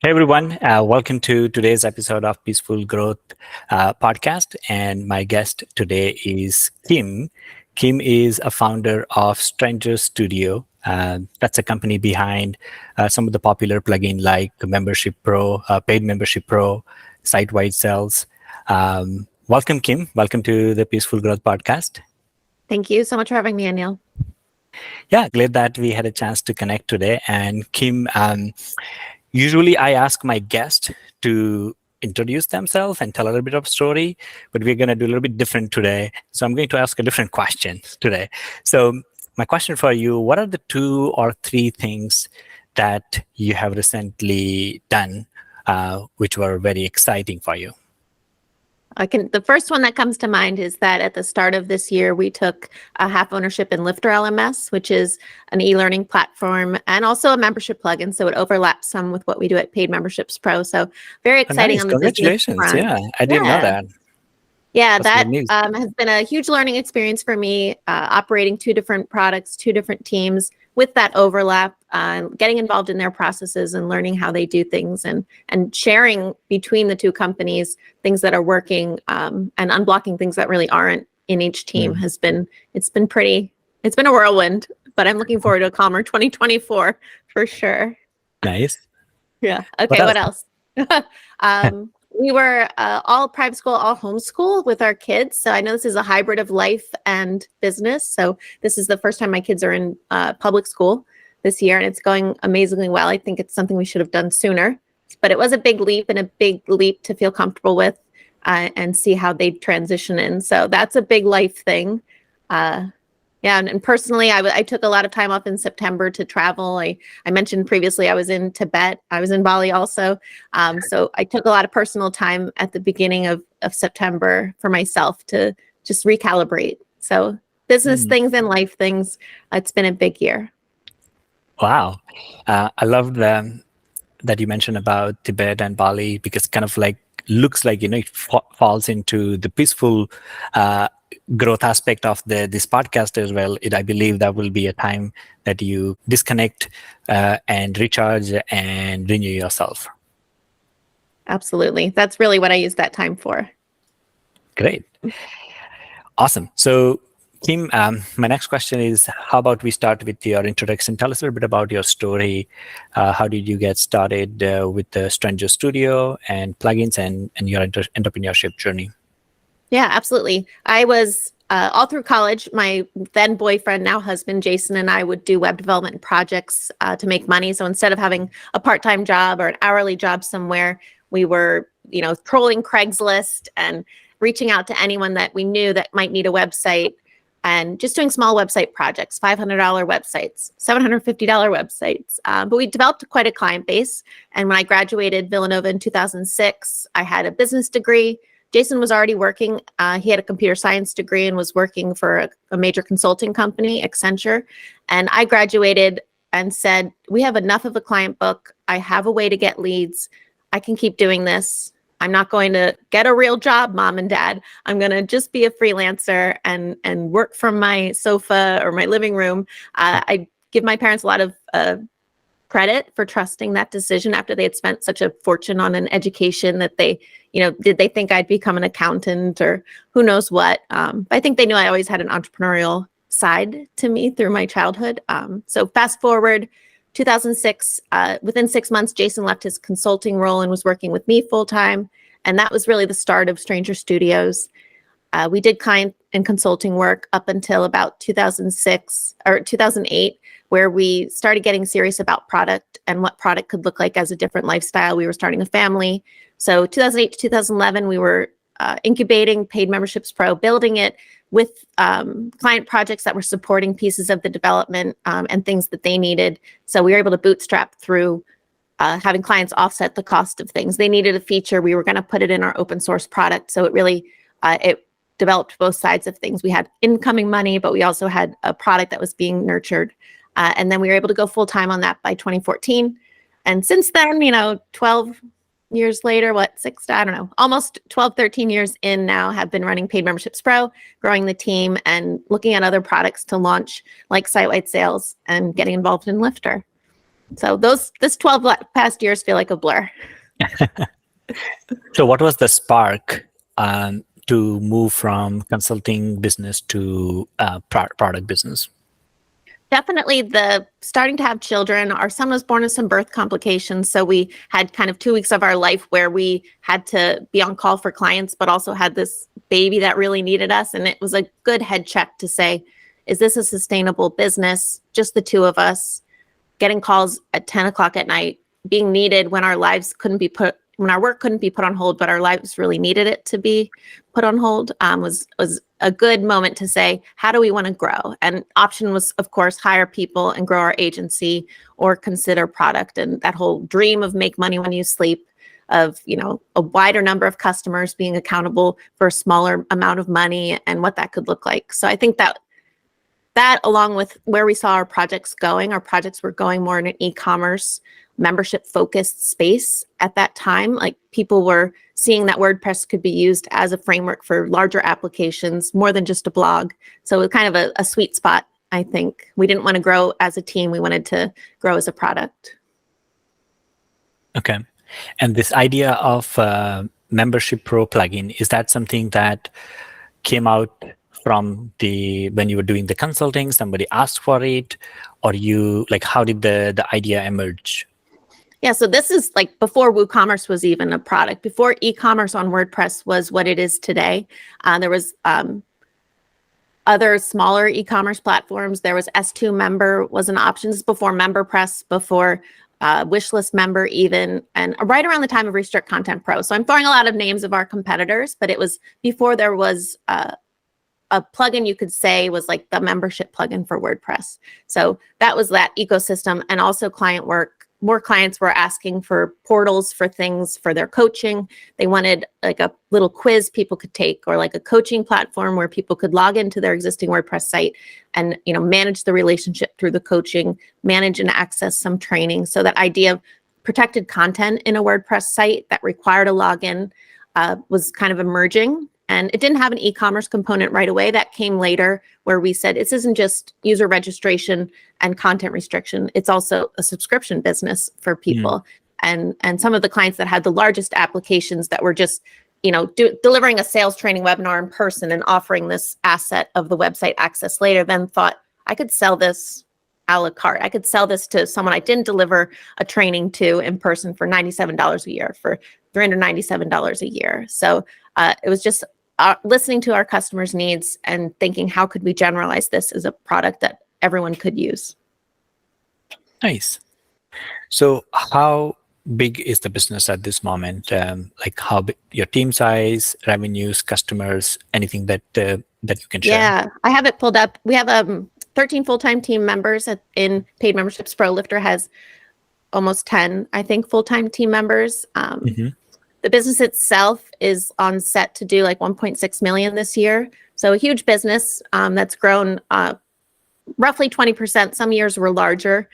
Hey everyone, welcome to today's episode of Peaceful Growth podcast. And my guest today is Kim. Kim is a founder of Stranger Studio. That's a company behind some of the popular plugin like Membership Pro, Paid Membership Pro, Site-Wide Sales. Welcome, Kim. Welcome to the Peaceful Growth podcast. Thank you so much for having me, Anil. Yeah, glad that we had a chance to connect today. And Kim, usually I ask my guest to introduce themselves and tell a little bit of story, but we're going to do a little bit different today. So I'm going to ask a different question today. So my question for you, what are the 2 or 3 things that you have recently done which were very exciting for you? The first one that comes to mind is that at the start of this year, we took a half ownership in Lifter LMS, which is an e-learning platform and also a membership plugin. So it overlaps some with what we do at Paid Memberships Pro. So very exciting Nice. on the Congratulations. business front. Yeah, I didn't know that. Yeah, That's that good news. has been a huge learning experience for me, operating 2 different products, 2 different teams with that overlap, getting involved in their processes and learning how they do things and sharing between the 2 companies things that are working and unblocking things that really aren't in each team it's been a whirlwind, but I'm looking forward to a calmer 2024 for sure. Nice. Yeah. Okay. What else? We were all private school, all homeschool with our kids. So I know this is a hybrid of life and business. So this is the first time my kids are in public school this year, and it's going amazingly well. I think it's something we should have done sooner, but it was a big leap and a big leap to feel comfortable with and see how they transition in. So that's a big life thing. Yeah, and personally, I took a lot of time off in September to travel. I mentioned previously I was in Tibet. I was in Bali also. So I took a lot of personal time at the beginning of September for myself to just recalibrate. So business things and life things, it's been a big year. Wow. I love that you mentioned about Tibet and Bali, because kind of like looks like, it falls into the peaceful growth aspect of this podcast as well. I believe that will be a time that you disconnect and recharge and renew yourself. Absolutely. That's really what I use that time for. Great. Awesome. So Kim, my next question is, how about we start with your introduction? Tell us a little bit about your story. How did you get started with the Stranger Studio and plugins and your entrepreneurship journey? Yeah, absolutely. I was all through college, my then boyfriend, now husband, Jason, and I would do web development projects to make money. So instead of having a part-time job or an hourly job somewhere, we were, trolling Craigslist and reaching out to anyone that we knew that might need a website and just doing small website projects, $500 websites, $750 websites. But we developed quite a client base. And when I graduated Villanova in 2006, I had a business degree. Jason was already working. He had a computer science degree and was working for a major consulting company, Accenture. And I graduated and said, we have enough of a client book. I have a way to get leads. I can keep doing this. I'm not going to get a real job, Mom and Dad. I'm going to just be a freelancer and work from my sofa or my living room. I give my parents a lot of credit for trusting that decision after they had spent such a fortune on an education that they, did they think I'd become an accountant or who knows what? But I think they knew I always had an entrepreneurial side to me through my childhood. So fast forward 2006, within 6 months, Jason left his consulting role and was working with me full time. And that was really the start of Stranger Studios. We did client and consulting work up until about 2006 or 2008, where we started getting serious about product and what product could look like as a different lifestyle. We were starting a family. So 2008 to 2011, we were incubating Paid Memberships Pro, building it with client projects that were supporting pieces of the development and things that they needed. So we were able to bootstrap through having clients offset the cost of things. They needed a feature. We were going to put it in our open source product. So it really, it developed both sides of things. We had incoming money, but we also had a product that was being nurtured. And then we were able to go full time on that by 2014. And since then, 12 years later, almost 12, 13 years in now, have been running Paid Memberships Pro, growing the team and looking at other products to launch like site-wide sales and getting involved in Lifter. So this 12 past years feel like a blur. So what was the spark to move from consulting business to product business? Definitely the starting to have children. Our son was born with some birth complications. So we had kind of 2 weeks of our life where we had to be on call for clients, but also had this baby that really needed us. And it was a good head check to say, is this a sustainable business? Just the 2 of us getting calls at 10 o'clock at night, being needed when our lives couldn't be when our work couldn't be put on hold, but our lives really needed it to be put on hold, was a good moment to say, how do we want to grow? And option was, of course, hire people and grow our agency or consider product. And that whole dream of make money when you sleep, of, a wider number of customers being accountable for a smaller amount of money and what that could look like. So I think that along with where we saw our projects were going more in an e-commerce membership focused space at that time. Like people were seeing that WordPress could be used as a framework for larger applications, more than just a blog. So it was kind of a sweet spot, I think. We didn't want to grow as a team. We wanted to grow as a product. Okay. And this idea of Membership Pro plugin, is that something that came out from when you were doing the consulting, somebody asked for it, or how did the idea emerge? Yeah, so this is like before WooCommerce was even a product, before e-commerce on WordPress was what it is today. There was other smaller e-commerce platforms. There was S2 Member was an option. This is before MemberPress, before Wishlist Member even, and right around the time of Restrict Content Pro. So I'm throwing a lot of names of our competitors, but it was before there was a plugin you could say was like the membership plugin for WordPress. So that was that ecosystem, and also client work. More clients were asking for portals for things for their coaching. They wanted like a little quiz people could take, or like a coaching platform where people could log into their existing WordPress site and manage the relationship through the coaching, manage and access some training. So that idea of protected content in a WordPress site that required a login was kind of emerging. And it didn't have an e-commerce component right away. That came later, where we said, this isn't just user registration and content restriction. It's also a subscription business for people. And some of the clients that had the largest applications that were just, delivering a sales training webinar in person and offering this asset of the website access later, then thought, I could sell this a la carte. I could sell this to someone I didn't deliver a training to in person for $97 a year, for $397 a year. So it was just listening to our customers' needs and thinking, how could we generalize this as a product that everyone could use? Nice. So how big is the business at this moment? How big, your team size, revenues, customers, anything that you can share? Yeah, I have it pulled up. We have 13 full-time team members in Paid Memberships Pro. Lifter has almost 10, I think, full-time team members. The business itself is on set to do like 1.6 million this year. So a huge business that's grown roughly 20%. Some years were larger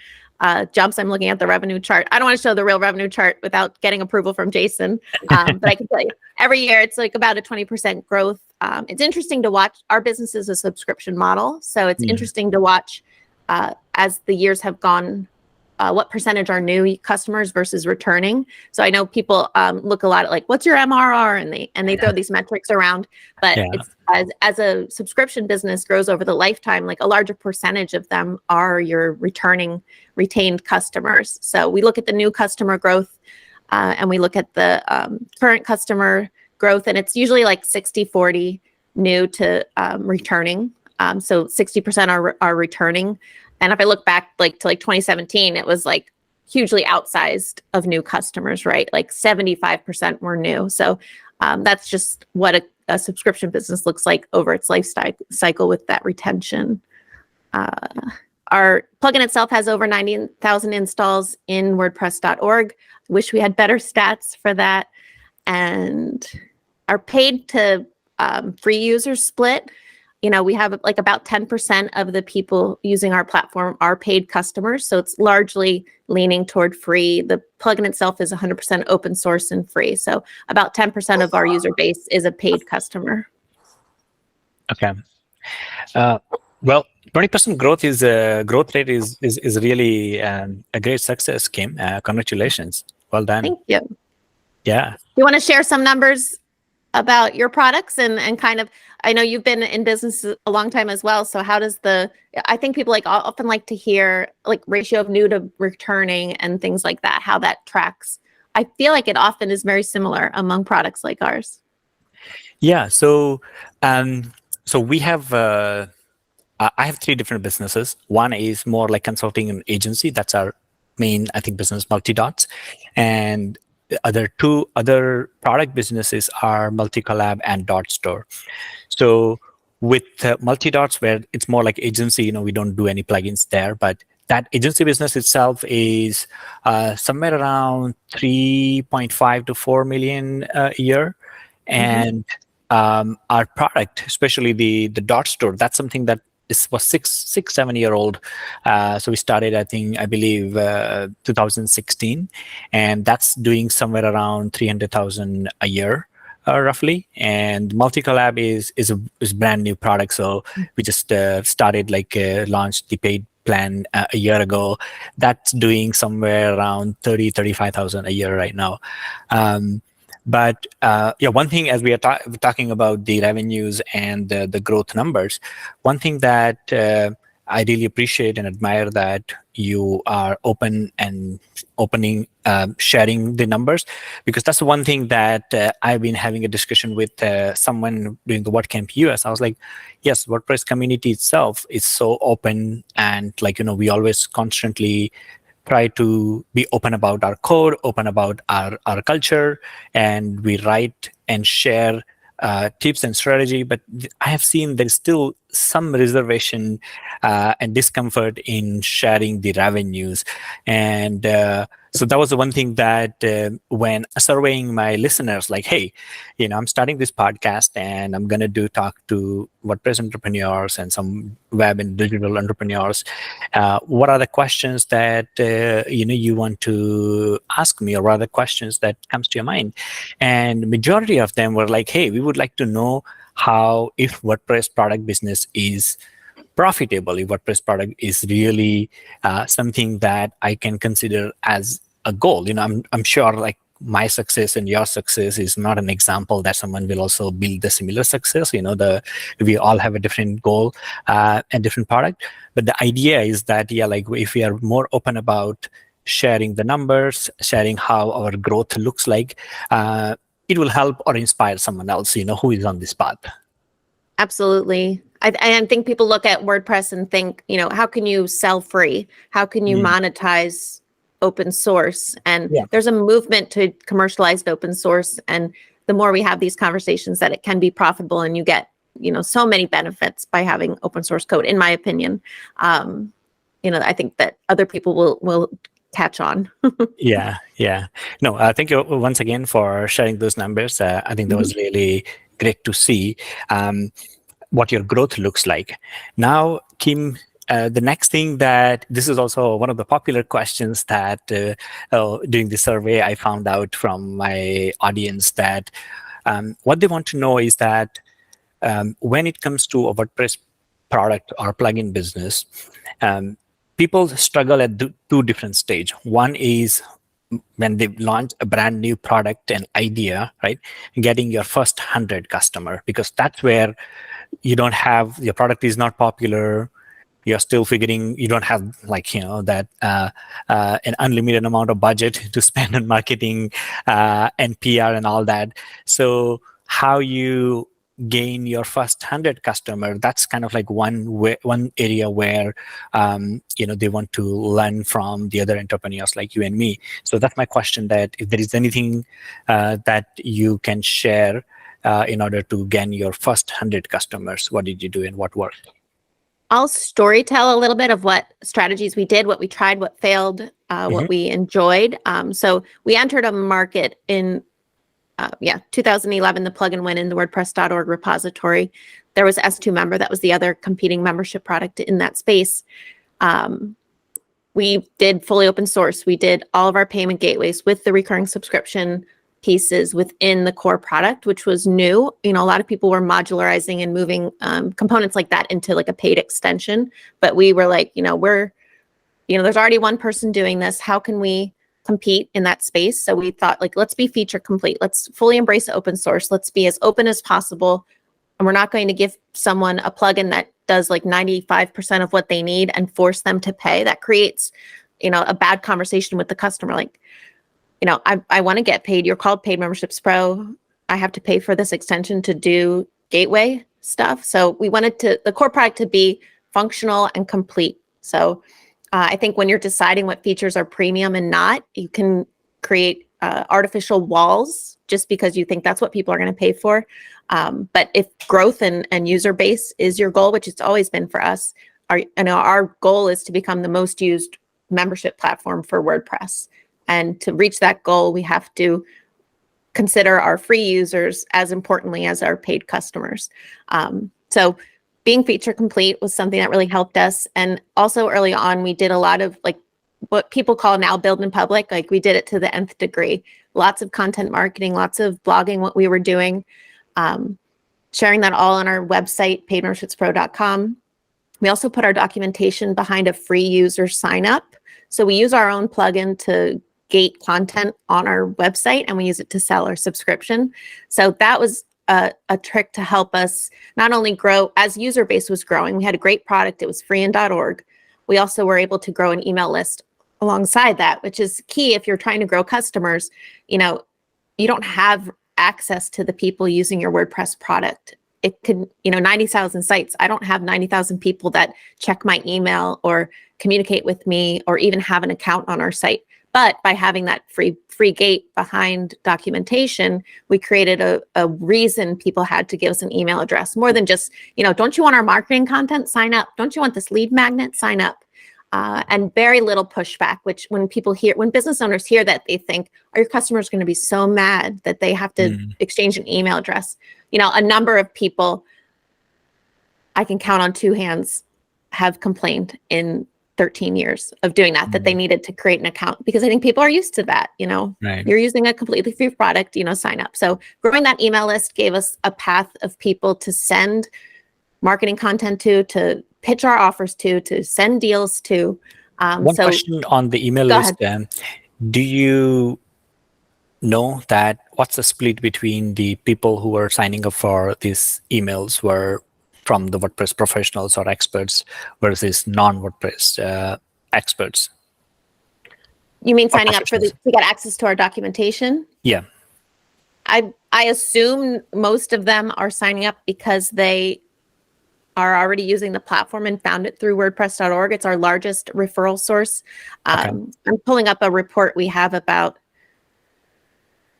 jumps. I'm looking at the revenue chart. I don't want to show the real revenue chart without getting approval from Jason. But I can tell you every year it's like about a 20% growth. It's interesting to watch. Our business is a subscription model. So it's interesting to watch as the years have gone, what percentage are new customers versus returning. So I know people look a lot at like, what's your MRR? And they throw these metrics around, but it's as a subscription business grows over the lifetime, like a larger percentage of them are your retained customers. So we look at the new customer growth and we look at the current customer growth, and it's usually like 60-40 new to returning. So 60% are returning. And if I look back to 2017, it was like hugely outsized of new customers, right? Like 75% were new. So that's just what a subscription business looks like over its life cycle with that retention. Our plugin itself has over 90,000 installs in WordPress.org. Wish we had better stats for that. And our paid to free users split. We have like about 10% of the people using our platform are paid customers. So it's largely leaning toward free. The plugin itself is 100% open source and free. So about 10% of our user base is a paid customer. Okay. Well, 20% growth rate is really a great success, Kim. Congratulations. Well done. Thank you. Yeah. You want to share some numbers about your products and kind of, I know you've been in business a long time as well. So how does I think people often like to hear like ratio of new to returning and things like that, how that tracks. I feel like it often is very similar among products like ours. Yeah. So we have, I have three different businesses. One is more like consulting and agency. That's our main, I think, business, Multidots. And the two other product businesses are Multicollab and Dot Store. So with Multidots, where it's more like agency, we don't do any plugins there, but that agency business itself is somewhere around 3.5 to 4 million a year. And our product, especially the Dot Store, that's something that was 7 year old. So we started, I believe, 2016, and that's doing somewhere around 300,000 a year. Roughly, and Multicollab is a brand new product. So we just started launched the paid plan a year ago. That's doing somewhere around 35,000 a year right now. But one thing, as we are talking about the revenues and the growth numbers, one thing that I really appreciate and admire that you are sharing the numbers, because that's the one thing that I've been having a discussion with someone during the WordCamp US. I was like, yes, WordPress community itself is so open, and we always constantly try to be open about our code, open about our culture, and we write and share tips and strategy. But I have seen there's still some reservation and discomfort in sharing the revenues. And so that was the one thing that when surveying my listeners, like, hey, I'm starting this podcast and I'm going to talk to WordPress entrepreneurs and some web and digital entrepreneurs. What are the questions that, you want to ask me, or what are the questions that comes to your mind? And majority of them were like, hey, we would like to know how, if WordPress product business is profitable, if WordPress product is really something that I can consider as a goal. I'm sure like my success and your success is not an example that someone will also build the similar success. We all have a different goal and different product. But the idea is that, if we are more open about sharing the numbers, sharing how our growth looks like, it will help or inspire someone else, who is on this path. Absolutely. I think people look at WordPress and think, how can you sell free? How can you monetize open source? And there's a movement to commercialize open source. And the more we have these conversations, that it can be profitable, and you get, so many benefits by having open source code, in my opinion. I think that other people will catch on. Yeah. No, thank you once again for sharing those numbers. I think that was really great to see what your growth looks like. Now, Kim, the next thing this is also one of the popular questions that during the survey I found out from my audience, that what they want to know is that when it comes to a WordPress product or plugin business, people struggle at two different stages. One is when they launch a brand new product and idea, right? Getting your first 100 customer, because that's where your product is not popular. You're still figuring, you don't have that an unlimited amount of budget to spend on marketing and PR and all that. So how you gain your first 100 customer, that's kind of like one area where they want to learn from the other entrepreneurs like you and me. So that's my question, that if there is anything that you can share in order to gain your first 100 customers, what did you do and what worked? I'll storytell a little bit of what strategies we did, what we tried, what failed, what we enjoyed. So we entered a market in 2011. The plugin went in the WordPress.org repository. There was S2 Member. That was the other competing membership product in that space. We did fully open source. We did all of our payment gateways with the recurring subscription pieces within the core product, which was new. A lot of people were modularizing and moving components like that into like a paid extension. But we were like, there's already one person doing this. How can we compete in that space? So we thought, like, let's be feature complete. Let's fully embrace open source. Let's be as open as possible. And we're not going to give someone a plugin that does like 95% of what they need and force them to pay. That creates, a bad conversation with the customer. Like, I want to get paid. You're called Paid Memberships Pro. I have to pay for this extension to do gateway stuff. So we wanted the core product to be functional and complete. So I think when you're deciding what features are premium and not, you can create artificial walls just because you think that's what people are going to pay for. But if growth and user base is your goal, which it's always been for us, our goal is to become the most used membership platform for WordPress. And to reach that goal, we have to consider our free users as importantly as our paid customers. So being feature complete was something that really helped us. And also early on, we did a lot of like what people call now build in public. Like we did it to the nth degree. Lots of content marketing, lots of blogging, what we were doing, sharing that all on our website, paidmembershipspro.com. We also put our documentation behind a free user sign up. So we use our own plugin to gate content on our website, and we use it to sell our subscription. So that was a trick to help us not only grow as user base was growing. We had a great product. It was free in .org. We also were able to grow an email list alongside that, which is key if you're trying to grow customers. You don't have access to the people using your WordPress product. It could, 90,000 sites. I don't have 90,000 people that check my email or communicate with me or even have an account on our site. But by having that free gate behind documentation, we created a reason people had to give us an email address more than just, don't you want our marketing content? Sign up. Don't you want this lead magnet? Sign up. And very little pushback, which when business owners hear that, they think, are your customers going to be so mad that they have to exchange an email address? A number of people I can count on two hands have complained in 13 years of doing that they needed to create an account, because I think people are used to that. Right. You're using a completely free product, sign up. So growing that email list gave us a path of people to send marketing content to pitch our offers to send deals to. One question on the email list. Do you know that what's the split between the people who are signing up for these emails were from the WordPress professionals or experts versus non-WordPress experts? You mean signing up to get access to our documentation? Yeah. I assume most of them are signing up because they are already using the platform and found it through WordPress.org. It's our largest referral source. Okay. I'm pulling up a report we have about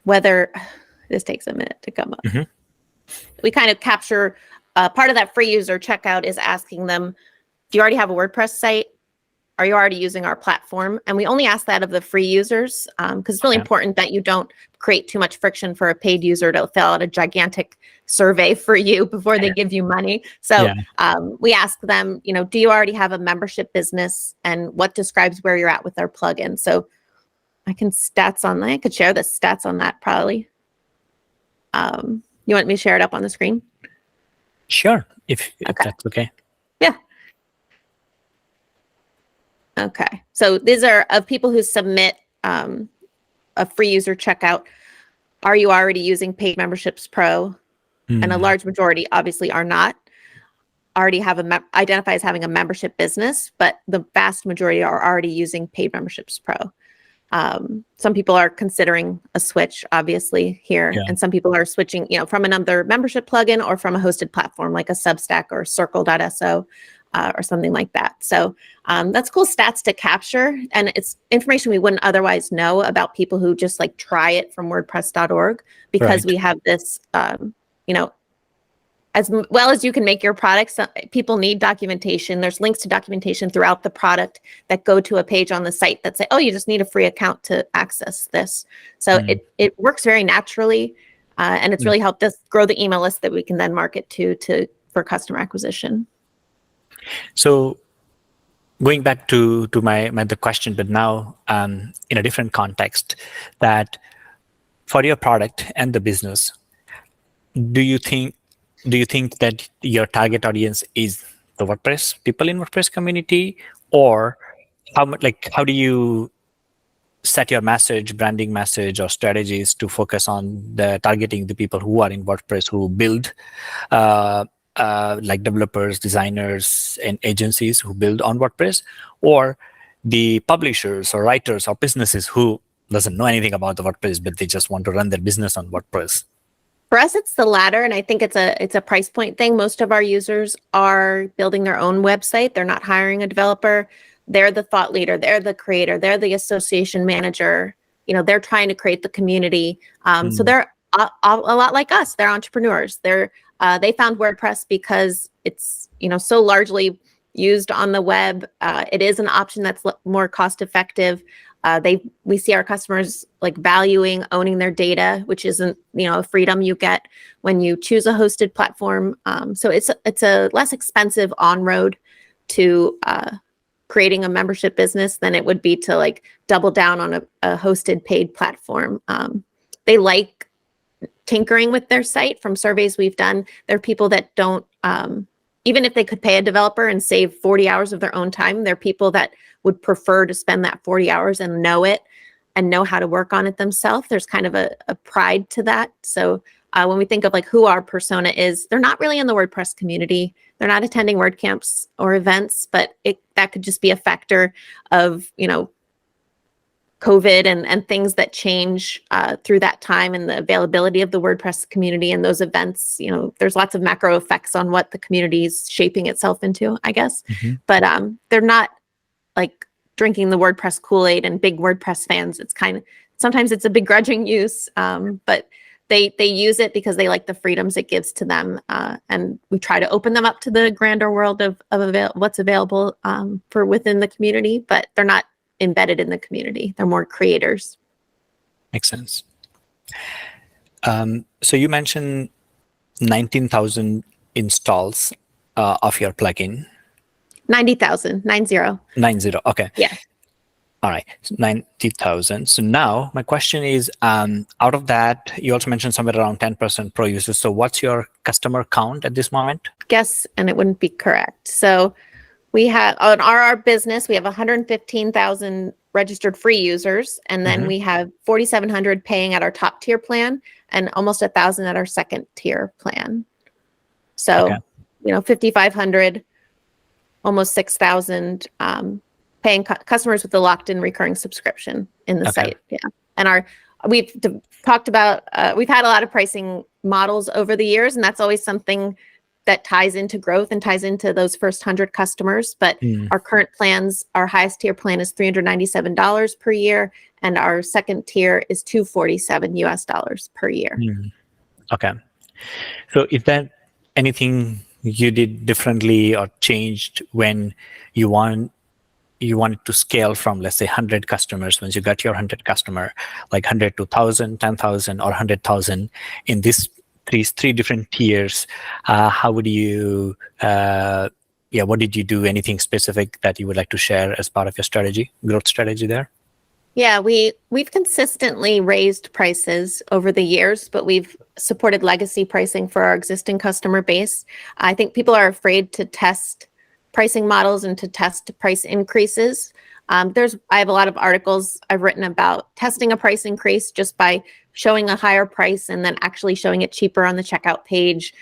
whether this takes a minute to come up. Mm-hmm. We kind of capture part of that free user checkout is asking them, do you already have a WordPress site? Are you already using our platform? And we only ask that of the free users because it's really important that you don't create too much friction for a paid user to fill out a gigantic survey for you before they give you money. So we ask them, do you already have a membership business, and what describes where you're at with our plugin? So I could share the stats on that probably. You want me to share it up on the screen? Sure, if that's okay. Yeah. Okay. So these are of people who submit a free user checkout. Are you already using Paid Memberships Pro? And a large majority obviously are not. Already have identify as having a membership business, but the vast majority are already using Paid Memberships Pro. Some people are considering a switch, obviously, here, and some people are switching, from another membership plugin or from a hosted platform like a Substack or Circle.so or something like that. So that's cool stats to capture, and it's information we wouldn't otherwise know about people who just like try it from WordPress.org, because we have this, as well as you can make your products, people need documentation. There's links to documentation throughout the product that go to a page on the site that say, oh, you just need a free account to access this. So it works very naturally, and it's really helped us grow the email list that we can then market for customer acquisition. So going back to the question, but now in a different context, that for your product and the business, do you think that your target audience is the WordPress people in WordPress community, or how do you set your branding message or strategies to focus on targeting the people who are in WordPress, who build like developers, designers, and agencies who build on WordPress, or the publishers or writers or businesses who doesn't know anything about the WordPress, but they just want to run their business on WordPress? For us, it's the latter, and I think it's a price point thing. Most of our users are building their own website. They're not hiring a developer. They're the thought leader. They're the creator. They're the association manager. They're trying to create the community. So they're a lot like us. They're entrepreneurs. They found WordPress because it's so largely used on the web. It is an option that's more cost effective. We see our customers like valuing owning their data, which isn't a freedom you get when you choose a hosted platform. So it's a less expensive on-road to creating a membership business than it would be to like double down on a hosted paid platform. They like tinkering with their site. From surveys we've done, there are people that don't, even if they could pay a developer and save 40 hours of their own time, there are people that would prefer to spend that 40 hours and know it and know how to work on it themselves. There's kind of a pride to that. So when we think of like who our persona is, they're not really in the WordPress community. They're not attending WordCamps or events, but that could just be a factor of, COVID and things that change through that time, and the availability of the WordPress community and those events. There's lots of macro effects on what the community is shaping itself into, I guess. But they're not like drinking the WordPress Kool-Aid and big WordPress fans. It's sometimes it's a begrudging use, but they use it because they like the freedoms it gives to them. And we try to open them up to the grander world of what's available for within the community, but they're not embedded in the community. They're more creators. Makes sense. So you mentioned 19,000 installs of your plugin. 90,000, 90. 90, okay. Yeah. All right, so 90,000. So now my question is, out of that, you also mentioned somewhere around 10% pro users. So what's your customer count at this moment? Guess, and it wouldn't be correct. So we have on our business, we have 115,000 registered free users, and then we have 4,700 paying at our top tier plan, and almost 1,000 at our second tier plan. So, 5,500, almost 6,000 paying customers with the locked-in recurring subscription in the site. Yeah, and we've talked about we've had a lot of pricing models over the years, and that's always something that ties into growth and ties into those first 100 customers. But our current plans, our highest tier plan is $397 per year, and our second tier is $247 US per year. Okay. So is there anything you did differently or changed when you wanted to scale from, let's say, 100 customers, once you got your 100 customer, like 100 to 1,000, 10,000, or 100,000 in this three different tiers? How would you, what did you do? Anything specific that you would like to share as part of your growth strategy there? Yeah, we've consistently raised prices over the years, but we've supported legacy pricing for our existing customer base. I think people are afraid to test pricing models and to test price increases. I have a lot of articles I've written about testing a price increase just by showing a higher price and then actually showing it cheaper on the checkout page.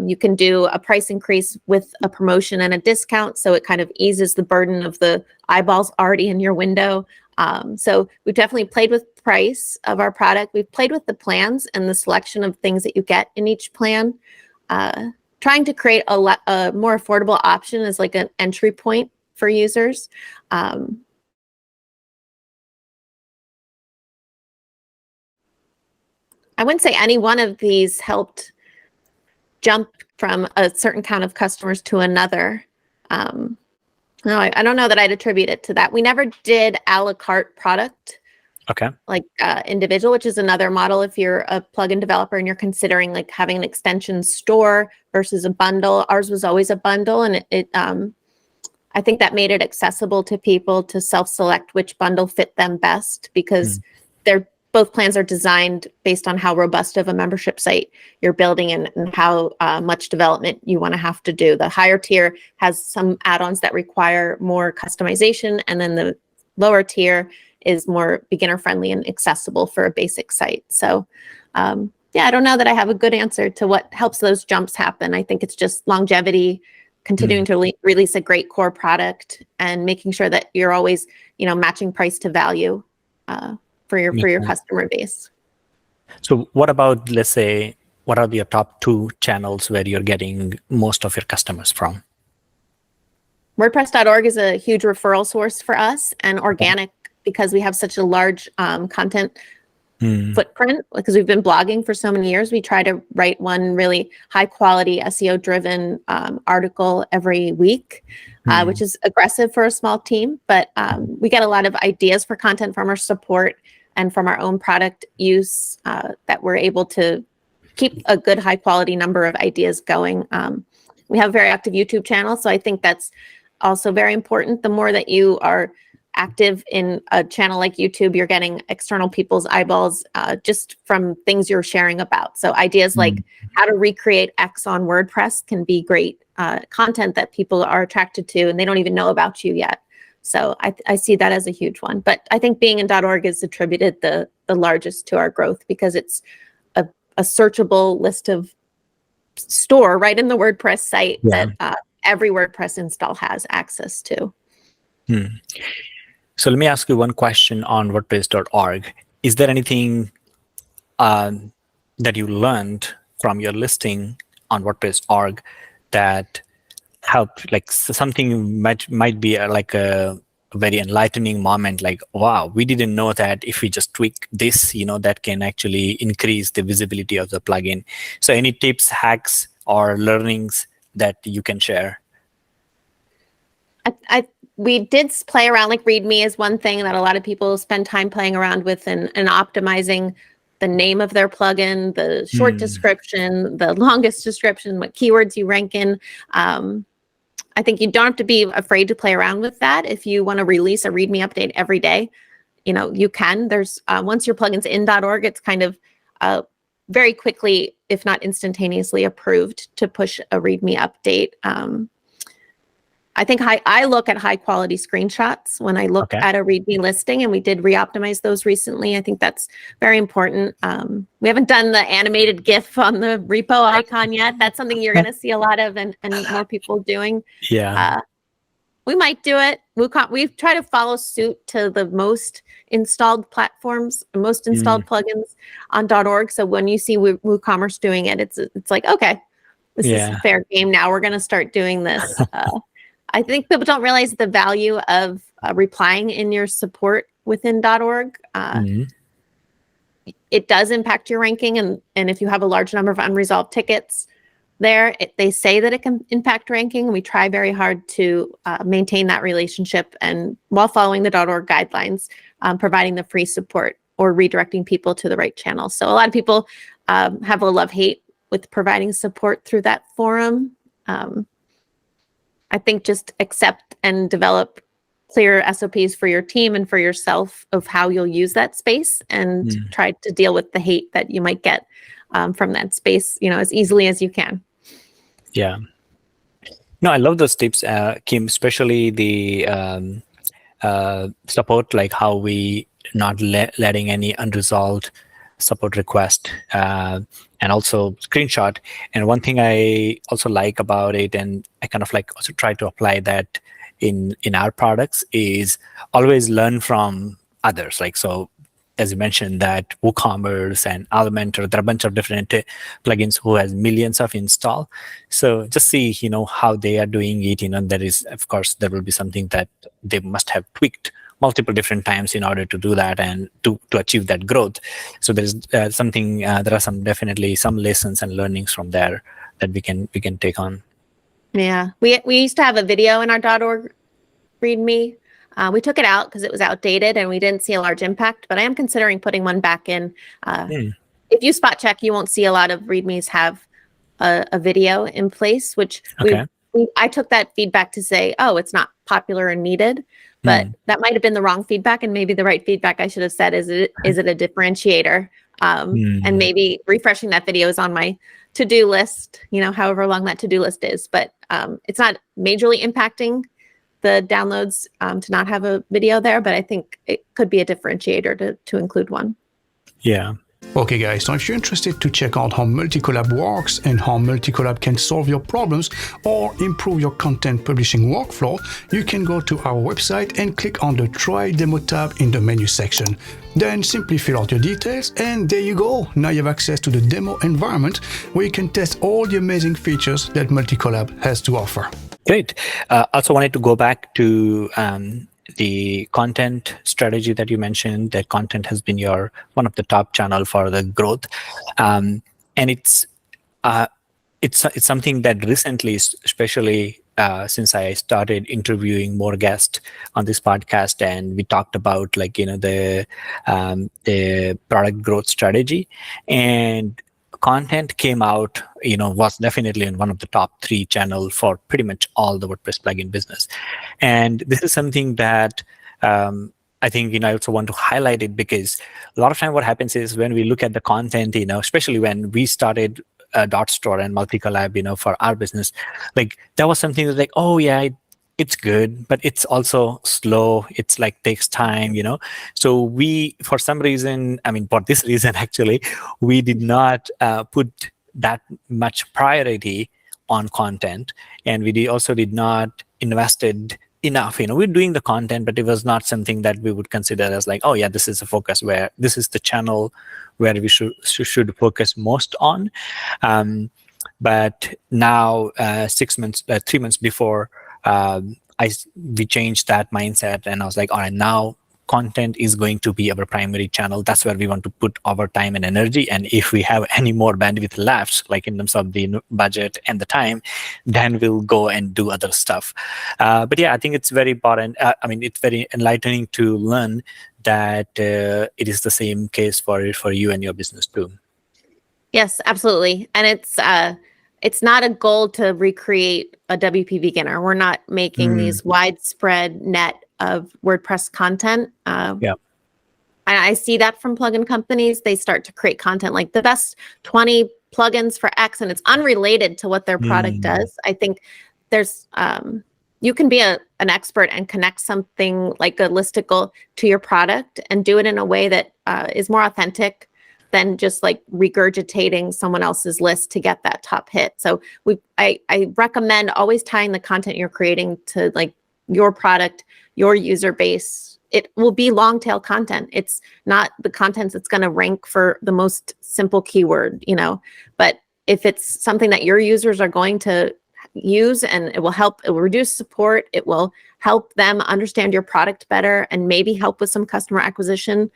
You can do a price increase with a promotion and a discount, so it kind of eases the burden of the eyeballs already in your window. So we've definitely played with price of our product. We've played with the plans and the selection of things that you get in each plan. Trying to create a more affordable option as like an entry point for users. I wouldn't say any one of these helped jump from a certain count of customers to another. No, I don't know that I'd attribute it to that. We never did a la carte product. Okay. Like individual, which is another model if you're a plugin developer and you're considering like having an extension store versus a bundle. Ours was always a bundle, and I think that made it accessible to people to self-select which bundle fit them best, because both plans are designed based on how robust of a membership site you're building and how much development you want to have to do. The higher tier has some add-ons that require more customization, and then the lower tier is more beginner friendly and accessible for a basic site. So yeah, I don't know that I have a good answer to what helps those jumps happen. I think it's just longevity, continuing to release a great core product, and making sure that you're always, matching price to value for your customer base. So what about, let's say, what are your top 2 channels where you're getting most of your customers from? WordPress.org is a huge referral source for us, and organic, because we have such a large content footprint, because we've been blogging for so many years. We try to write one really high quality SEO driven article every week, which is aggressive for a small team, but we get a lot of ideas for content from our support and from our own product use that we're able to keep a good high quality number of ideas going. We have a very active YouTube channel, so I think that's also very important. The more that you are active in a channel like YouTube, you're getting external people's eyeballs just from things you're sharing about. So ideas like how to recreate X on WordPress can be great content that people are attracted to, and they don't even know about you yet. So I see that as a huge one. But I think being in .org is attributed the largest to our growth, because it's a searchable list of store right in the WordPress site that every WordPress install has access to. So let me ask you one question on WordPress.org. Is there anything that you learned from your listing on WordPress.org that helped, like something might be like a very enlightening moment, like, wow, we didn't know that if we just tweak this, that can actually increase the visibility of the plugin. So any tips, hacks, or learnings that you can share? We did play around, like README is one thing that a lot of people spend time playing around with, and optimizing the name of their plugin, the short description, the longest description, what keywords you rank in. I think you don't have to be afraid to play around with that. If you want to release a README update every day, you can. There's once your plugin's in .org, it's kind of very quickly, if not instantaneously, approved to push a README update. I think I look at high quality screenshots when I look at a README listing, and we did re-optimize those recently. I think that's very important. We haven't done the animated GIF on the repo icon yet. That's something you're going to see a lot of, and more people doing. Yeah. We might do it. We try to follow suit to the most installed platforms, most installed plugins on .org. So when you see WooCommerce doing it, it's like, okay, this is fair game now. We're going to start doing this. I think people don't realize the value of replying in your support within .org. It does impact your ranking, and if you have a large number of unresolved tickets there, they say that it can impact ranking. We try very hard to maintain that relationship, and while following the .org guidelines, providing the free support or redirecting people to the right channel. So a lot of people have a love-hate with providing support through that forum. I think just accept and develop clear SOPs for your team and for yourself of how you'll use that space, and try to deal with the hate that you might get from that space, as easily as you can. Yeah. No, I love those tips, Kim, especially the support, like how we not letting any unresolved support request, and also screenshot. And one thing I also like about it, and I kind of like also try to apply that in our products, is always learn from others. Like, so as you mentioned, that WooCommerce and Elementor, there are a bunch of different plugins who has millions of install. So just see, how they are doing it. There is, of course, there will be something that they must have tweaked multiple different times in order to do that and to achieve that growth. So there's something, there are definitely some lessons and learnings from there that we can take on. Yeah, we used to have a video in our .org README. We took it out because it was outdated and we didn't see a large impact, but I am considering putting one back in. If you spot check, you won't see a lot of READMEs have a video in place, which I took that feedback to say, oh, it's not popular and needed. but that might have been the wrong feedback. And maybe the right feedback I should have said is it a differentiator? And maybe refreshing that video is on my to-do list, however long that to-do list is, but it's not majorly impacting the downloads to not have a video there, but I think it could be a differentiator to include one. Yeah. Okay guys, so if you're interested to check out how Multicollab works and how Multicollab can solve your problems or improve your content publishing workflow, you can go to our website and click on the Try Demo tab in the menu section. Then simply fill out your details and there you go. Now you have access to the demo environment where you can test all the amazing features that Multicollab has to offer. Great. Also wanted to go back to the content strategy that you mentioned. That content has been one of the top channel for the growth, and it's something that recently, especially since I started interviewing more guests on this podcast, and we talked about the product growth strategy, and content came out, was definitely in one of the top 3 channels for pretty much all the WordPress plugin business. And this is something that I think, I also want to highlight it, because a lot of time what happens is when we look at the content, especially when we started Dot Store and Multicollab, for our business, that was something that's like, oh yeah, it's good, but it's also slow. It's takes time, So we, for some reason, for this reason, actually, we did not put that much priority on content. And we also did not invested enough. We're doing the content, but it was not something that we would consider as oh yeah, this is a focus where this is the channel where we should focus most on. But now 3 months before, we changed that mindset, and I was like, all right, now content is going to be our primary channel. That's where we want to put our time and energy. And if we have any more bandwidth left, in terms of the budget and the time, then we'll go and do other stuff. But yeah, I think it's very important. It's very enlightening to learn that it is the same case for you and your business too. Yes, absolutely. And it's not a goal to recreate a WP beginner. We're not making these widespread net of WordPress content. Yeah. And I see that from plugin companies. They start to create content like the best 20 plugins for X, and it's unrelated to what their product does. I think there's, you can be an expert and connect something like a listicle to your product and do it in a way that is more authentic than just regurgitating someone else's list to get that top hit. So I recommend always tying the content you're creating to your product, your user base. It will be long tail content. It's not the content that's going to rank for the most simple keyword, but if it's something that your users are going to use and it will reduce support, it will help them understand your product better and maybe help with some customer acquisition.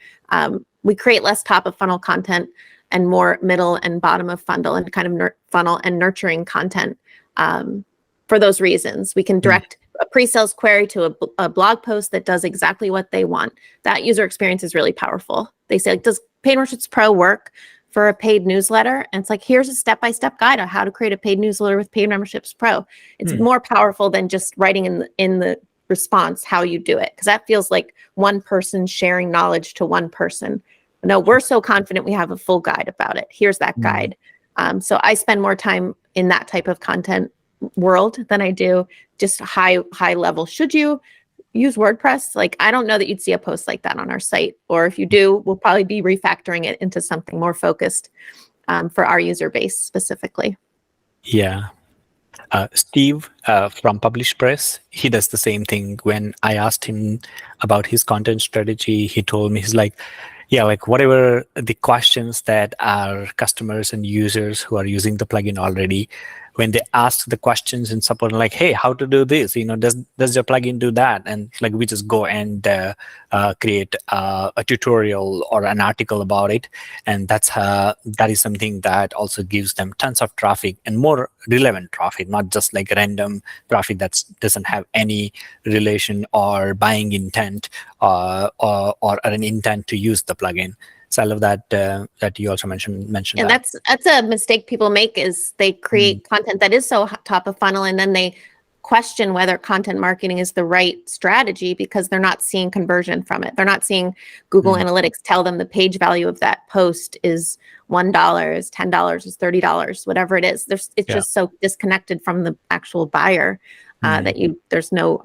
We create less top of funnel content and more middle and bottom of funnel and kind of funnel and nurturing content for those reasons. We can direct a pre-sales query to a blog post that does exactly what they want. That user experience is really powerful. They say, does Paid Memberships Pro work for a paid newsletter? And it's here's a step-by-step guide on how to create a paid newsletter with Paid Memberships Pro. It's more powerful than just writing in the response how you do it, because that feels like one person sharing knowledge to one person. No, we're so confident we have a full guide about it. Here's that guide. So I spend more time in that type of content world than I do just high level. Should you use WordPress? I don't know that you'd see a post like that on our site, or if you do, we'll probably be refactoring it into something more focused for our user base specifically. Yeah. Steve from Publish Press, he does the same thing. When I asked him about his content strategy, he told me, he's like, yeah, whatever the questions that our customers and users who are using the plugin already, when they ask the questions in support, hey, how to do this? Does your plugin do that? And we just go and create a tutorial or an article about it. And that is something that also gives them tons of traffic and more relevant traffic, not just random traffic that doesn't have any relation or buying intent or an intent to use the plugin. So I love that you also mentioned and that. That's a mistake people make, is they create content that is so top of funnel, and then they question whether content marketing is the right strategy because they're not seeing conversion from it. They're not seeing Google Analytics tell them the page value of that post is $1, is $10, is $30, whatever it is. It's just so disconnected from the actual buyer that there's no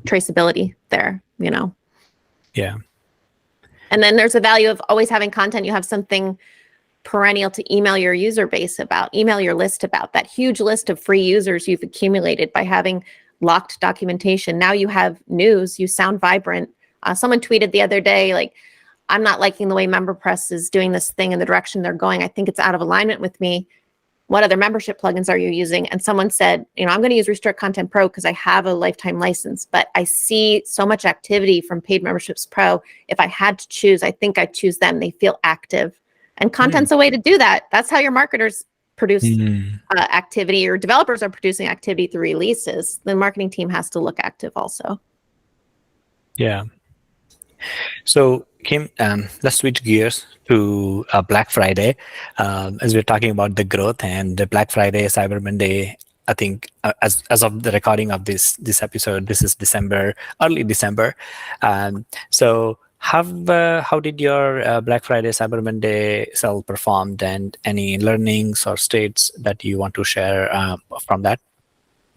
traceability there, you know? Yeah. And then there's a value of always having content. You have something perennial to email your user base about, email your list about, that huge list of free users you've accumulated by having locked documentation. Now you have news, you sound vibrant. Someone tweeted the other day, like, I'm not liking the way MemberPress is doing this thing in the direction they're going. I think it's out of alignment with me. What other membership plugins are you using? And someone said, you know, I'm going to use Restrict Content Pro because I have a lifetime license, but I see so much activity from Paid Memberships Pro. If I had to choose, I think I'd choose them. They feel active. And content's a way to do that. That's how your marketers produce activity, or developers are producing activity through releases. The marketing team has to look active also. Yeah. So, Kim, let's switch gears to Black Friday. As we're talking about the growth and the Black Friday, Cyber Monday, I think as of the recording of this episode, this is early December. So how did your Black Friday, Cyber Monday sale performed, and any learnings or states that you want to share from that?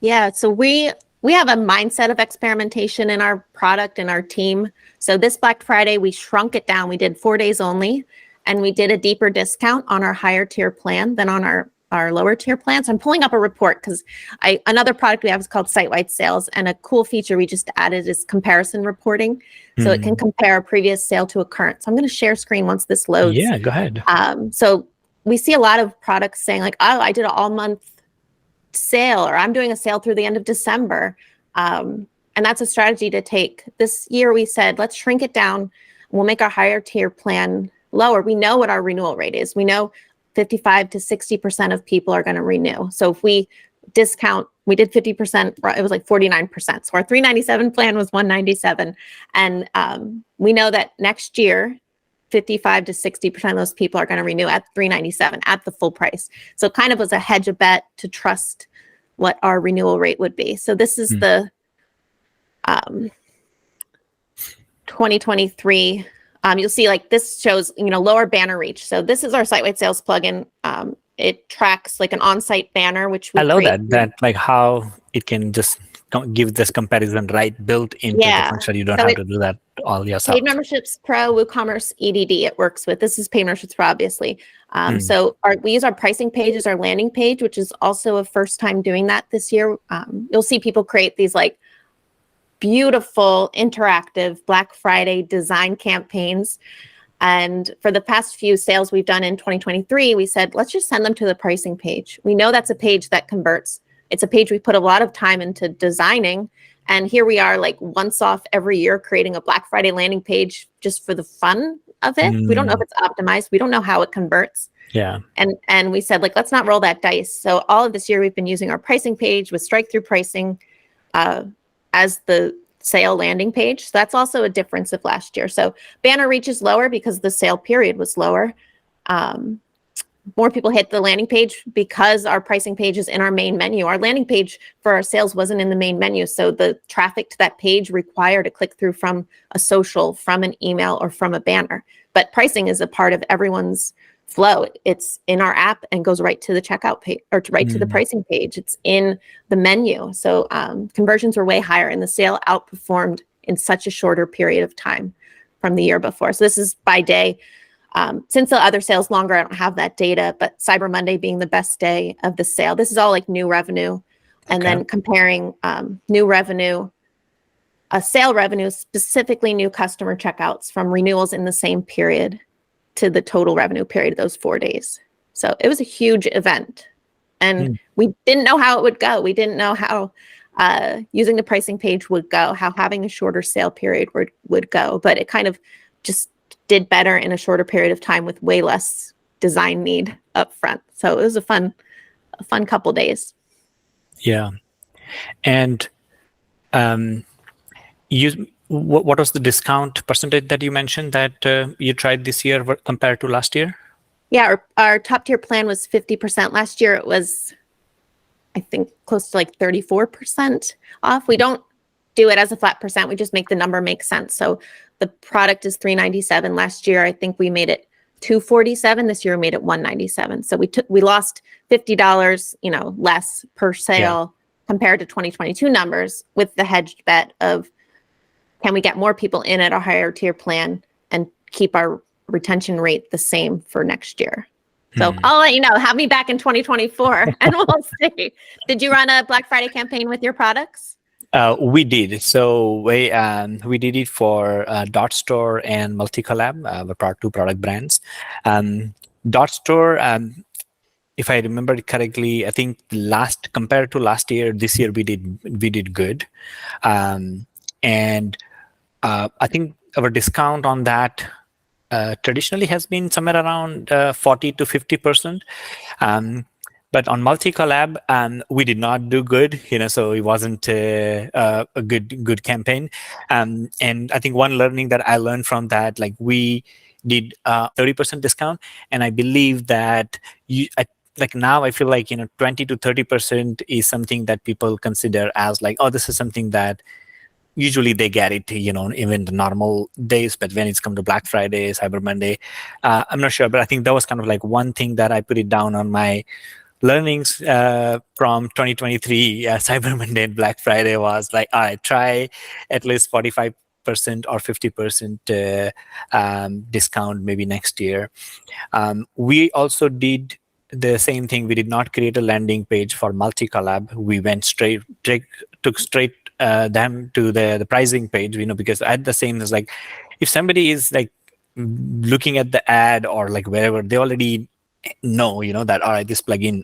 Yeah, so we have a mindset of experimentation in our product and our team. So this Black Friday, we shrunk it down. We did 4 days only, and we did a deeper discount on our higher tier plan than on our lower tier plans. I'm pulling up a report because another product we have is called site-wide sales, and a cool feature we just added is comparison reporting. So it can compare a previous sale to a current. So I'm going to share screen once this loads. Yeah, go ahead. So we see a lot of products saying like, oh, I did an all-month sale, or I'm doing a sale through the end of December. And that's a strategy to take. This year we said, let's shrink it down. We'll make our higher tier plan lower. We know what our renewal rate is. We know 55 to 60% of people are going to renew. So if we discount, we did 50%, it was like 49%. So our $397 plan was $197. And we know that next year, 55 to 60% of those people are going to renew at $397 at the full price. So it kind of was a hedge a bet to trust what our renewal rate would be. So this is the 2023. You'll see like this shows, lower banner reach. So this is our site-wide sales plugin. It tracks like an on-site banner, which we I love that like how it can just give this comparison right built into the function. You don't have to do that all yourself. Paid Memberships Pro, WooCommerce, EDD it works with. This is Paid Memberships Pro, obviously. So we use our pricing page as our landing page, which is also a first time doing that this year. You'll see people create these like beautiful interactive Black Friday design campaigns. And for the past few sales we've done in 2023, we said, let's just send them to the pricing page. We know that's a page that converts. It's a page we put a lot of time into designing. And here we are like once off every year creating a Black Friday landing page just for the fun of it. We don't know if it's optimized. We don't know how it converts. Yeah. And we said, like, let's not roll that dice. So all of this year, we've been using our pricing page with strike-through pricing as the sale landing page. So that's also a difference of last year. So banner reach is lower because the sale period was lower. More people hit the landing page because our pricing page is in our main menu. Our landing page for our sales wasn't in the main menu. So the traffic to that page required a click through from a social, from an email, or from a banner. But pricing is a part of everyone's flow. It's in our app and goes right to the checkout page, or right to the pricing page. It's in the menu. So conversions were way higher, and the sale outperformed in such a shorter period of time from the year before. So this is by day. Since the other sales longer, I don't have that data, but Cyber Monday being the best day of the sale. This is all like new revenue. And then comparing new revenue, sale revenue, specifically new customer checkouts from renewals in the same period to the total revenue period of those 4 days. So it was a huge event. And we didn't know how it would go. We didn't know how using the pricing page would go, how having a shorter sale period would go. But it kind of just did better in a shorter period of time with way less design need up front. So it was a fun couple days. Yeah. And what was the discount percentage that you mentioned that you tried this year compared to last year? Yeah, our top tier plan was 50%. Last year it was, I think close to like 34% off. We don't do it as a flat percent. We just make the number make sense. So the product is $397. Last year, I think we made it $247. This year we made it $197. So we lost $50, less per sale compared to 2022 numbers, with the hedged bet of, can we get more people in at a higher tier plan and keep our retention rate the same for next year? So I'll let you know. Have me back in 2024 and we'll see. Did you run a Black Friday campaign with your products? We did. So we did it for Dot Store and Multicollab, the two product brands. Dot Store, if I remember it correctly, I think compared to last year, this year we did good, and I think our discount on that traditionally has been somewhere around 40 to 50%. But on Multicollab, we did not do good, so it wasn't a good campaign. And I think one learning that I learned from that, like we did 30% discount, and I believe that now I feel like 20 to 30% is something that people consider as like, oh, this is something that usually they get it, even the normal days. But when it's come to Black Friday, Cyber Monday, I'm not sure. But I think that was kind of like one thing that I put it down on my learnings from 2023 Cyber Monday and Black Friday was like, all right, try at least 45% or 50% discount maybe next year. We also did the same thing. We did not create a landing page for Multicollab. We went took straight them to the pricing page, because at the same is like, if somebody is like looking at the ad or like wherever, they already know, that, all right, this plugin,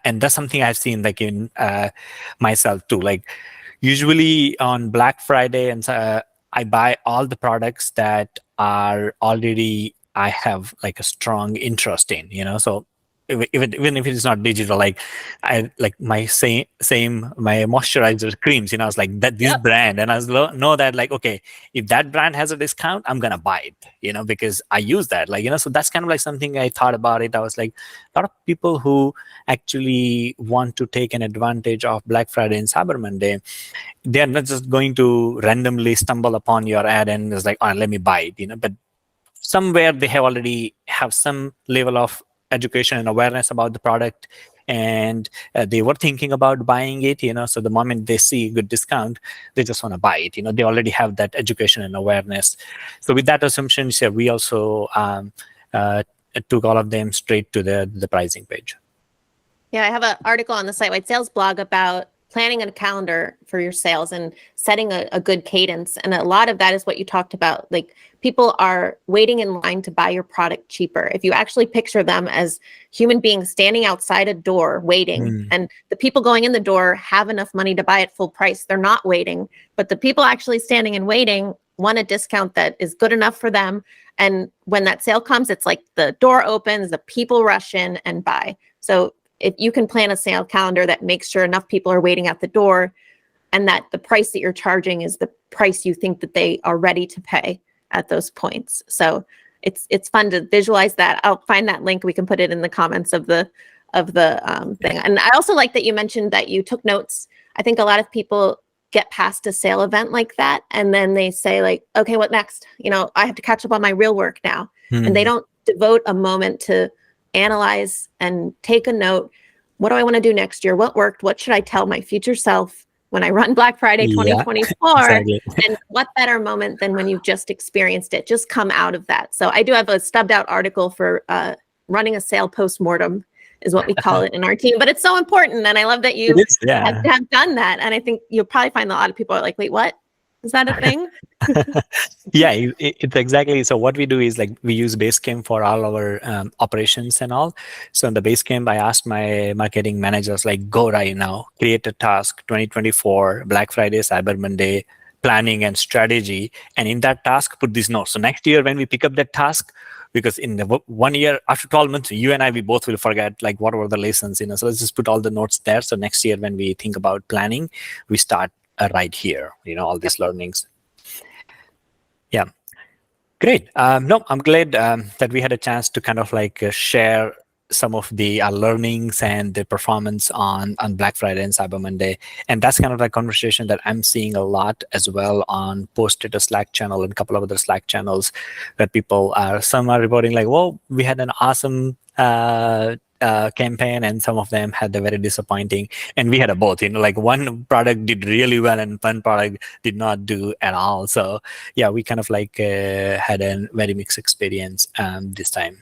and that's something I've seen like in myself too. Like usually on Black Friday, and I buy all the products that are already, I have like a strong interest in, so even if it's not digital, like I like my my moisturizer creams, I was like that this brand, and I was know that like, okay, if that brand has a discount, I'm gonna buy it, because I use that, like, so that's kind of like something I thought about it. I was like, a lot of people who actually want to take an advantage of Black Friday and Cyber Monday, they're not just going to randomly stumble upon your ad and it's like, oh, let me buy it, but somewhere they already have some level of education and awareness about the product, and they were thinking about buying it, so the moment they see a good discount, they just want to buy it, they already have that education and awareness. So with that assumption, we also took all of them straight to the pricing page. Yeah, I have an article on the Site-Wide Sales blog about planning a calendar for your sales and setting a good cadence. And a lot of that is what you talked about. Like, people are waiting in line to buy your product cheaper. If you actually picture them as human beings standing outside a door waiting, and the people going in the door have enough money to buy at full price, they're not waiting. But the people actually standing and waiting want a discount that is good enough for them. And when that sale comes, it's like the door opens, the people rush in and buy. So if you can plan a sale calendar that makes sure enough people are waiting at the door, and that the price that you're charging is the price you think that they are ready to pay at those points. So it's fun to visualize that. I'll find that link. We can put it in the comments of the thing. And I also like that you mentioned that you took notes. I think a lot of people get past a sale event like that, and then they say like, okay, what next? I have to catch up on my real work now. And they don't devote a moment to analyze and take a note. What do I want to do next year? What worked? What should I tell my future self when I run Black Friday 2024? Exactly. And what better moment than when you've just experienced it? Just come out of that. So I do have a stubbed out article for running a sale post-mortem is what we call it in our team. But it's so important. And I love that you have done that. And I think you'll probably find a lot of people are like, wait, what? Is that a thing? Yeah, it's exactly. So what we do is like we use Basecamp for all our operations and all. So in the Basecamp, I asked my marketing managers, like, go right now, create a task, 2024, Black Friday, Cyber Monday, planning and strategy. And in that task, put these notes. So next year, when we pick up that task, because in the 1 year, after 12 months, you and I, we both will forget like what were the lessons, So let's just put all the notes there. So next year, when we think about planning, we start right here, all these learnings. Yeah, great. No, I'm glad that we had a chance to kind of like share some of the learnings and the performance on Black Friday and Cyber Monday. And that's kind of a conversation that I'm seeing a lot as well on posted a Slack channel and a couple of other Slack channels, that people are, some are reporting like, well, we had an awesome campaign, and some of them had a very disappointing, and we had a both, like one product did really well and one product did not do at all. So yeah, we kind of like had a very mixed experience this time.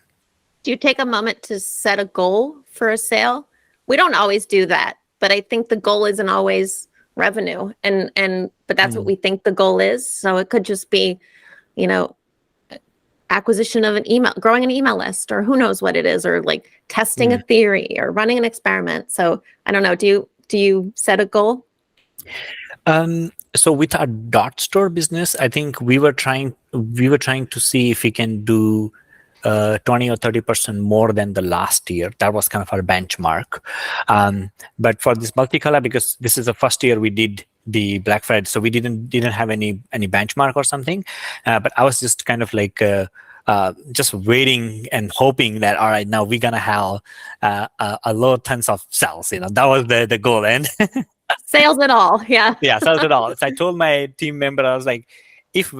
Do you take a moment to set a goal for a sale? We don't always do that, but I think the goal isn't always revenue, but that's what we think the goal is. So it could just be, acquisition of an email, growing an email list, or who knows what it is, or like testing a theory or running an experiment. So I don't know. Do you set a goal? So with our dot store business, I think we were trying to see if we can do 20 or 30% more than the last year. That was kind of our benchmark. But for this Multicollab, because this is the first year we did the Black Friday, so we didn't have any benchmark or something. But I was just kind of like just waiting and hoping that, all right, now we're gonna have a low tons of sales. That was the goal. And sales at all, yeah. Yeah, sales at all. So I told my team member, I was like, if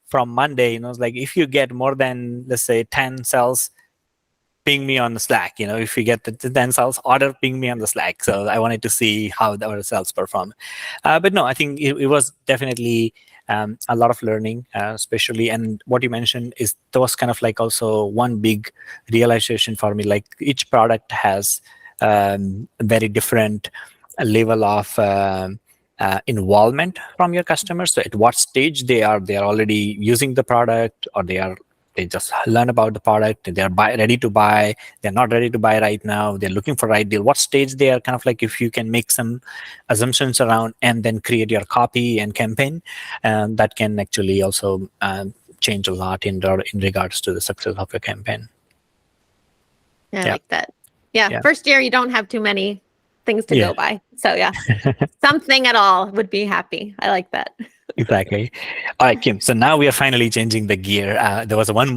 from Monday, I was like, if you get more than, let's say, 10 sales, ping me on the Slack. If you get the 10 sales order, ping me on the Slack. So I wanted to see how our sales perform. But no, I think it was definitely a lot of learning, especially. And what you mentioned is there was kind of like also one big realization for me. Like each product has very different level of involvement from your customers. So at what stage they are already using the product, or they just learn about the product, they're ready to buy, they're not ready to buy right now, they're looking for right deal. What stage they are, kind of like, if you can make some assumptions around and then create your copy and campaign, that can actually also change a lot in regards to the success of your campaign. I like that. Yeah, first year you don't have too many things to go by. So yeah, something at all would be happy. I like that. Exactly. All right, Kim. So now we are finally changing the gear. There was one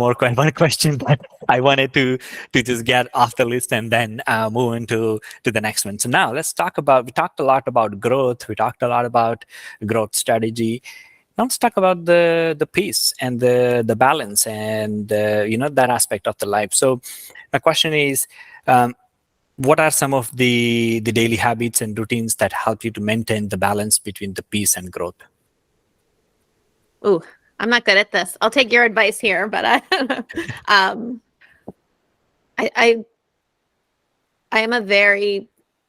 question that I wanted to just get off the list and then move into the next one. So now let's talk about, we talked a lot about growth. We talked a lot about growth strategy. Now let's talk about the peace and the balance and that aspect of the life. So my question is, what are some of the daily habits and routines that help you to maintain the balance between the peace and growth? Ooh, I'm not good at this. I'll take your advice here, but I am a very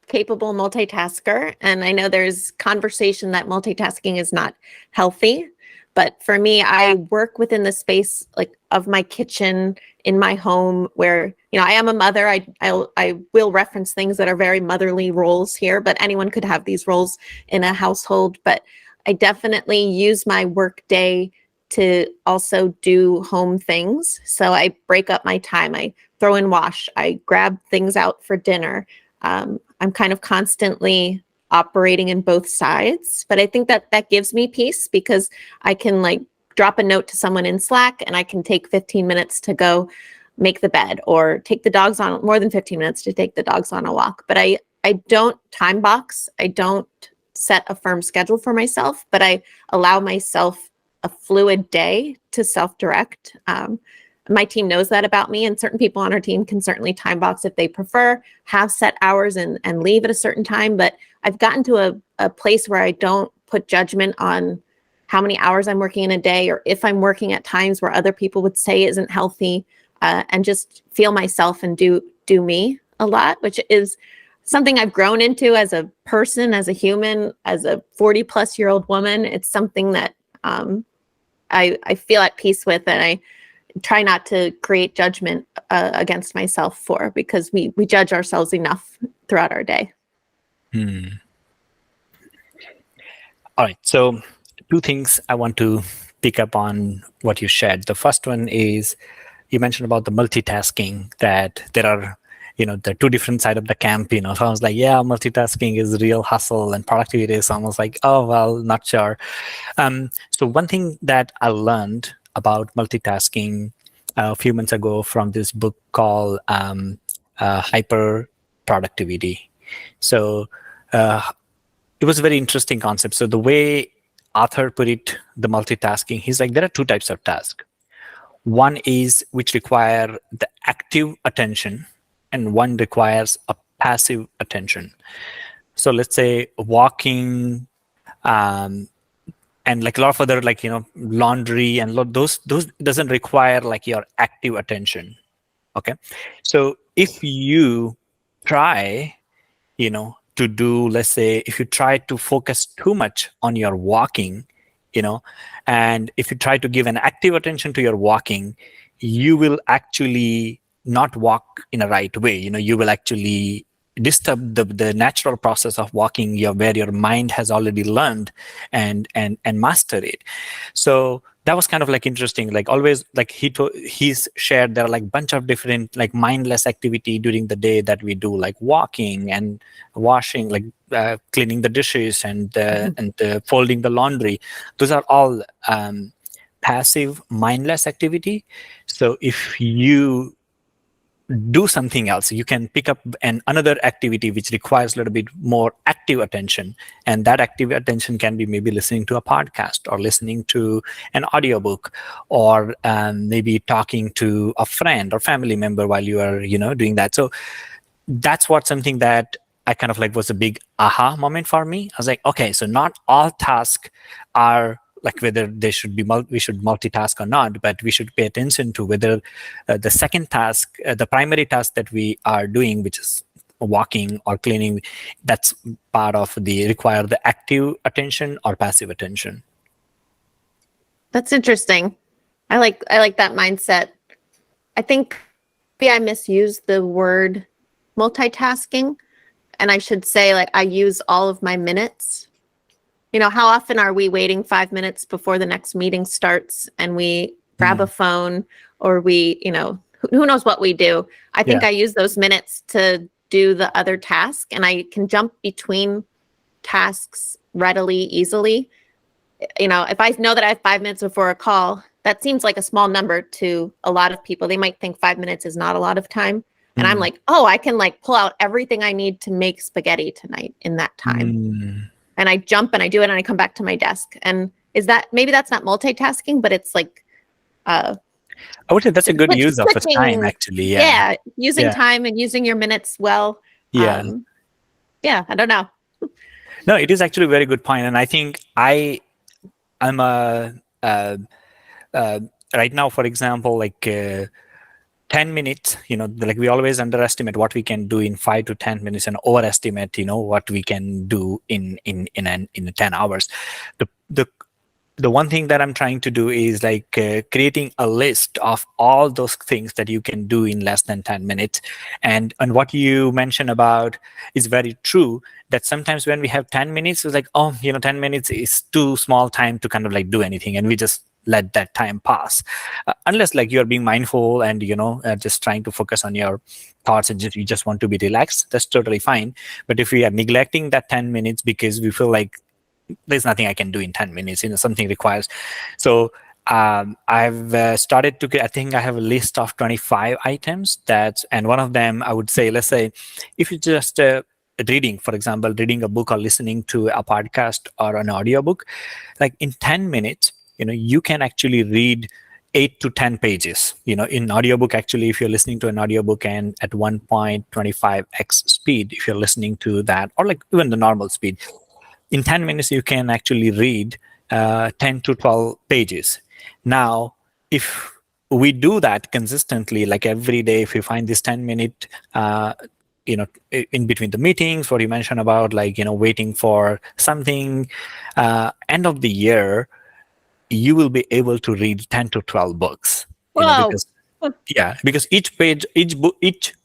capable multitasker, and I know there's conversation that multitasking is not healthy. But for me, I work within the space like of my kitchen in my home, where I am a mother. I will reference things that are very motherly roles here, but anyone could have these roles in a household. But I definitely use my work day to also do home things. So I break up my time. I throw in wash. I grab things out for dinner. I'm kind of constantly operating in both sides, but I think that gives me peace, because I can like drop a note to someone in Slack and I can take 15 minutes to go make the bed, or take the dogs on, more than 15 minutes to take the dogs on a walk. But I don't time box. I don't set a firm schedule for myself, but I allow myself a fluid day to self-direct. My team knows that about me, and certain people on our team can certainly time box if they prefer, have set hours and leave at a certain time. But I've gotten to a place where I don't put judgment on how many hours I'm working in a day, or if I'm working at times where other people would say isn't healthy, and just feel myself and do me a lot, which is something I've grown into as a person, as a human, as a 40-plus-year-old woman. It's something that I feel at peace with, and I try not to create judgment against myself for, because we judge ourselves enough throughout our day. All right. So 2 things I want to pick up on what you shared. The first one is, you mentioned about the multitasking, that there are, the 2 different sides of the camp, So I was like, yeah, multitasking is real hustle, and productivity is almost like, oh, well, not sure. So one thing that I learned about multitasking a few months ago from this book called hyper productivity. So it was a very interesting concept. So the way Arthur put it, the multitasking, he's like, there are two types of tasks. One is which require the active attention, and one requires a passive attention. So let's say walking, and like a lot of other, like, laundry and those doesn't require like your active attention. Okay. So if you try, to do, let's say, if you try to focus too much on your walking, and if you try to give an active attention to your walking, you will actually not walk in a right way. You will actually disturb the natural process of walking, where your mind has already learned and mastered it. So that was kind of like interesting. Like always, like he's shared, there are like bunch of different like mindless activity during the day that we do, like walking and washing, like cleaning the dishes and folding the laundry. Those are all passive, mindless activity. So if you do something else, you can pick up another activity which requires a little bit more active attention, and that active attention can be maybe listening to a podcast or listening to an audiobook, or maybe talking to a friend or family member while you are doing that. So that's something that I kind of like was a big aha moment for me. I was like, okay, so not all tasks are like whether they should be we should multitask or not, but we should pay attention to whether the second task, the primary task that we are doing, which is walking or cleaning, that's part of require the active attention or passive attention. That's interesting. I like that mindset. I think maybe I misused the word multitasking, and I should say, like, I use all of my minutes. How often are we waiting 5 minutes before the next meeting starts and we grab a phone, or we, who knows what we do? I think I use those minutes to do the other task, and I can jump between tasks readily, easily. If I know that I have 5 minutes before a call, that seems like a small number to a lot of people. They might think 5 minutes is not a lot of time. And I'm like, oh, I can like pull out everything I need to make spaghetti tonight in that time. And I jump and I do it and I come back to my desk. And maybe that's not multitasking, but it's like, I would say that's a good use of time, actually. Yeah. Using time and using your minutes well. I don't know. No, it is actually a very good point. And I think I'm right now, for example, like 10 minutes, like we always underestimate what we can do in 5 to 10 minutes and overestimate, what we can do in 10 hours. The one thing that I'm trying to do is like creating a list of all those things that you can do in less than 10 minutes. And what you mentioned about is very true, that sometimes when we have 10 minutes, it's like, 10 minutes is too small time to kind of like do anything. And we just let that time pass, unless like you're being mindful and just trying to focus on your thoughts and you just want to be relaxed. That's totally fine. But if we are neglecting that 10 minutes because we feel like there's nothing I can do in 10 minutes, something requires. So I've started to, I think I have a list of 25 items and one of them, I would say, let's say if you just reading, for example, reading a book or listening to a podcast or an audiobook, like in 10 minutes, you can actually read 8 to 10 pages. In audiobook, actually, if you're listening to an audiobook and at 1.25x speed, if you're listening to that, or like even the normal speed, in 10 minutes, you can actually read 10 to 12 pages. Now, if we do that consistently, like every day, if we find this 10-minute, in between the meetings, what you mentioned about, like, waiting for something, end of the year, you will be able to read 10 to 12 books. Because each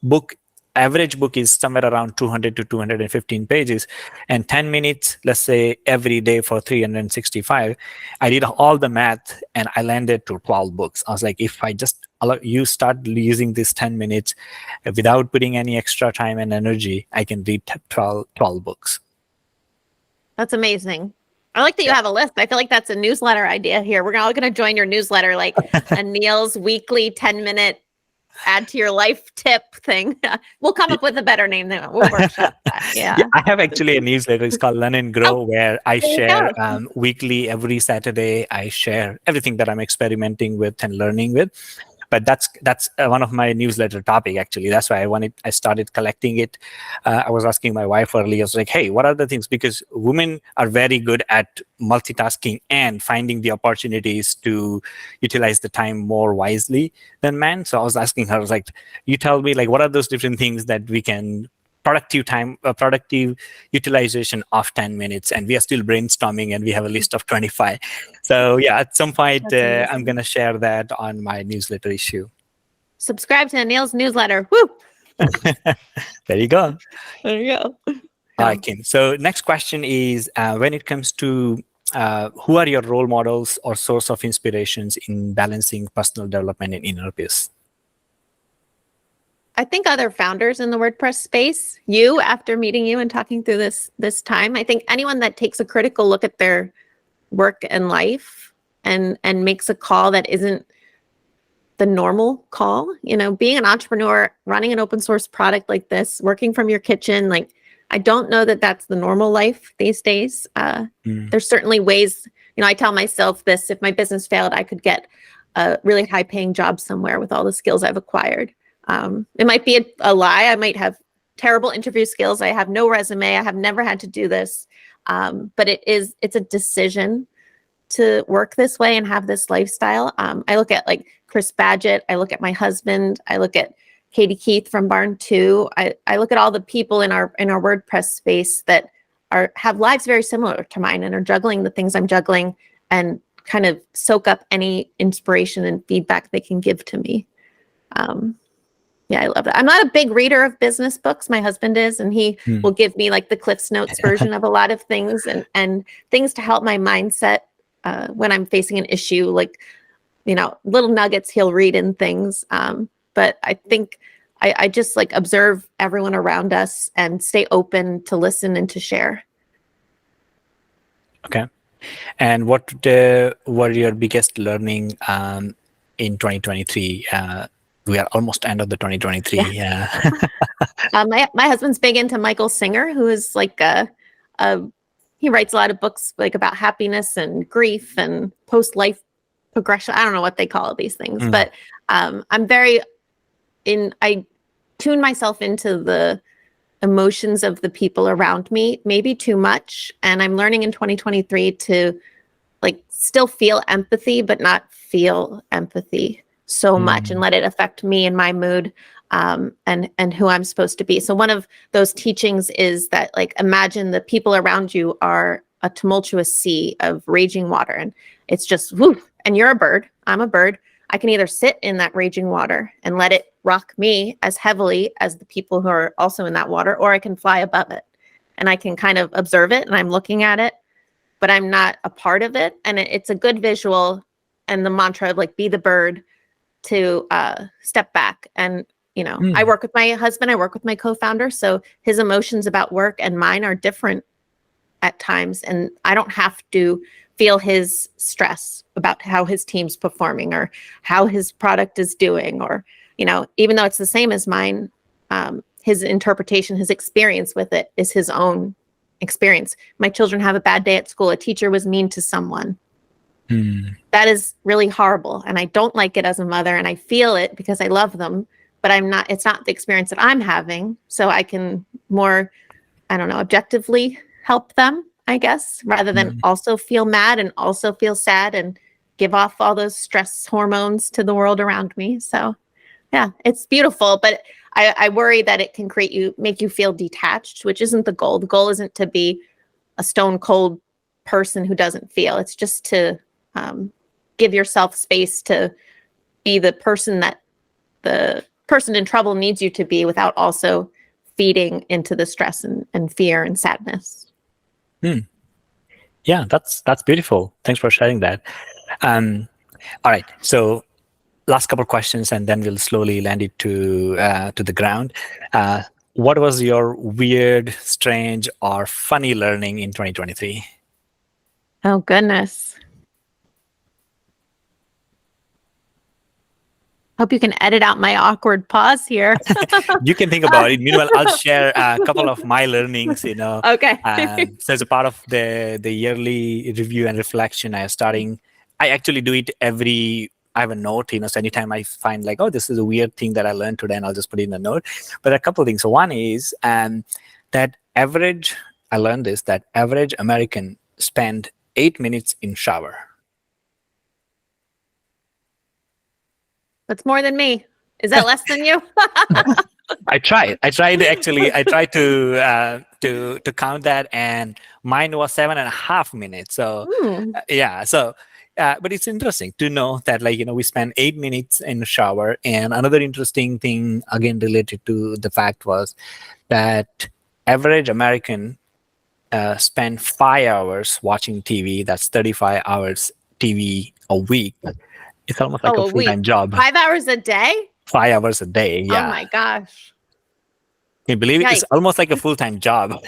book, average book is somewhere around 200 to 215 pages, and 10 minutes, let's say every day for 365, I did all the math and I landed to 12 books. I was like, if I just you start using this 10 minutes without putting any extra time and energy, I can read 12 books. That's amazing. I like that you have a list. I feel like that's a newsletter idea here. We're all going to join your newsletter, like Anil's weekly 10-minute add to your life tip thing. We'll come up with a better name than we'll workshop that. Yeah. I have actually a newsletter. It's called Learn and Grow, where I there you share go. weekly, every Saturday. I share everything that I'm experimenting with and learning with. But that's one of my newsletter topic, actually. That's why I started collecting it. I was asking my wife earlier, I was like, hey, what are the things? Because women are very good at multitasking and finding the opportunities to utilize the time more wisely than men. So I was asking her, I was like, you tell me, like, what are those different things that we can productive utilization of 10 minutes, and we are still brainstorming, and we have a list of 25. So yeah, at some point I'm going to share that on my newsletter issue. Subscribe to Anil's newsletter. Woo! There you go. There you go. All right, Kim. So next question is, when it comes to who are your role models or source of inspirations in balancing personal development and inner peace? I think other founders in the WordPress space, you, after meeting you and talking through this time, I think anyone that takes a critical look at their work and life and makes a call that isn't the normal call, being an entrepreneur, running an open source product like this, working from your kitchen, like, I don't know that that's the normal life these days. There's certainly ways, I tell myself this, if my business failed, I could get a really high paying job somewhere with all the skills I've acquired. It might be a lie. I might have terrible interview skills. I have no resume. I have never had to do this. But it's a decision to work this way and have this lifestyle. I look at like Chris Badgett. I look at my husband. I look at Katie Keith from Barn 2. I look at all the people in our WordPress space that have lives very similar to mine and are juggling the things I'm juggling and kind of soak up any inspiration and feedback they can give to me. Yeah, I love that. I'm not a big reader of business books. My husband is, and he will give me like the Cliff's Notes version of a lot of things and things to help my mindset when I'm facing an issue, like, little nuggets he'll read in things. But I think I just like observe everyone around us and stay open to listen and to share. Okay. And what were your biggest learning in 2023? We are almost end of the 2023. Yeah. My husband's big into Michael Singer, who is like he writes a lot of books like about happiness and grief and post-life progression. I don't know what they call these things, but I tune myself into the emotions of the people around me, maybe too much. And I'm learning in 2023 to like still feel empathy, but not feel empathy so much and let it affect me and my mood and who I'm supposed to be. So one of those teachings is that, like, imagine the people around you are a tumultuous sea of raging water, and it's just whoo, and you're a bird. I'm a bird. I can either sit in that raging water and let it rock me as heavily as the people who are also in that water, or I can fly above it and I can kind of observe it and I'm looking at it, but I'm not a part of it. And it's a good visual, and the mantra of like, be the bird, to step back. And, I work with my husband, I work with my co-founder. So his emotions about work and mine are different at times. And I don't have to feel his stress about how his team's performing or how his product is doing, or, even though it's the same as mine, his interpretation, his experience with it is his own experience. My children have a bad day at school. A teacher was mean to someone. That is really horrible. And I don't like it as a mother, and I feel it because I love them, but it's not the experience that I'm having. So I can more, objectively help them, I guess, rather than also feel mad and also feel sad and give off all those stress hormones to the world around me. So yeah, it's beautiful, but I worry that it can make you feel detached, which isn't the goal. The goal isn't to be a stone cold person who doesn't feel. It's just to give yourself space to be the person that the person in trouble needs you to be, without also feeding into the stress and fear and sadness. Yeah, that's beautiful. Thanks for sharing that. All right, so last couple of questions, and then we'll slowly land it to the ground. What was your weird, strange, or funny learning in 2023? Oh, goodness. Hope you can edit out my awkward pause here. You can think about it. Meanwhile, I'll share a couple of my learnings. Okay. So as a part of the yearly review and reflection, I actually do it I have a note, so anytime I find like, oh, this is a weird thing that I learned today, and I'll just put it in a note. But a couple of things. So one is that I learned this, that average American spend 8 minutes in shower. That's more than me. Is that less than you? I tried actually. I tried to count that, and mine was 7.5 minutes. So yeah. So, but it's interesting to know that we spend 8 minutes in the shower. And another interesting thing, again related to the fact, was that average American spend 5 hours watching TV. That's 35 hours TV a week. It's almost like a full-time job. 5 hours a day? 5 hours a day, yeah. Oh my gosh. Can you believe it? It's almost like a full-time job.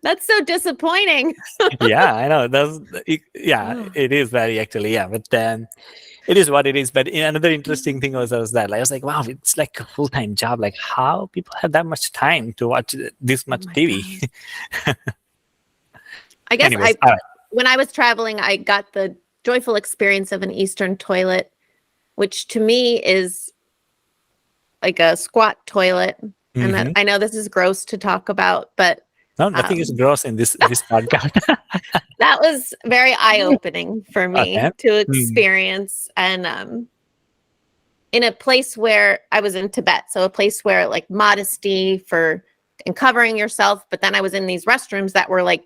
That's so disappointing. Yeah, I know. It is very actually, yeah. But it is what it is. But another interesting thing was that I was like, wow, it's like a full-time job. Like, how people have that much time to watch this much TV? I guess Anyways, when I was traveling, I got the joyful experience of an Eastern toilet, which to me is like a squat toilet. And that, I know this is gross to talk about, but no, nothing is gross in this podcast. That was very iteopening for me to experience. And in a place where I was in Tibet, so a place where like modesty and covering yourself, but then I was in these restrooms that were like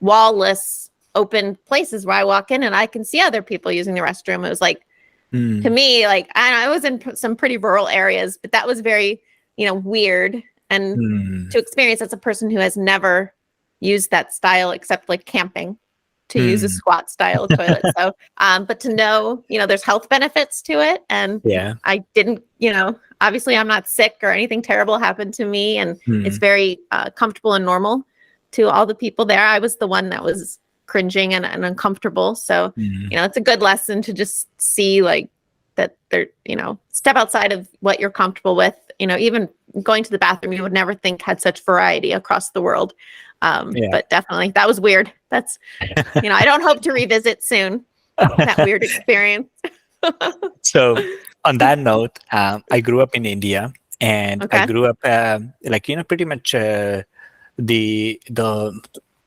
wall-less open places where I walk in and I can see other people using the restroom. It was like, to me, like, I was in some pretty rural areas, but that was very, weird. And to experience as a person who has never used that style except like camping, to use a squat style toilet. So, but to know, there's health benefits to it. And I didn't, obviously I'm not sick or anything terrible happened to me. And it's very comfortable and normal to all the people there. I was the one that was cringing and uncomfortable. So, it's a good lesson to just see like that they're, step outside of what you're comfortable with. Even going to the bathroom, you would never think had such variety across the world. But definitely that was weird. That's, I don't hope to revisit soon that weird experience. So on that note, I grew up in India, and I grew up pretty much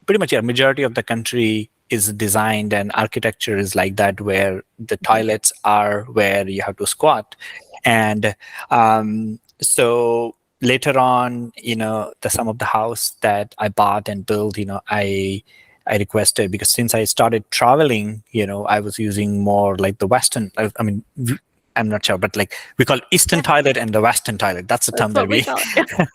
pretty much a majority of the country is designed and architecture is like that, where the toilets are where you have to squat. And so later on, some of the house that I bought and built, I requested, because since I started traveling, I was using more like the Western, I'm not sure, but like we call Eastern toilet and the Western toilet. That's the term that we call it.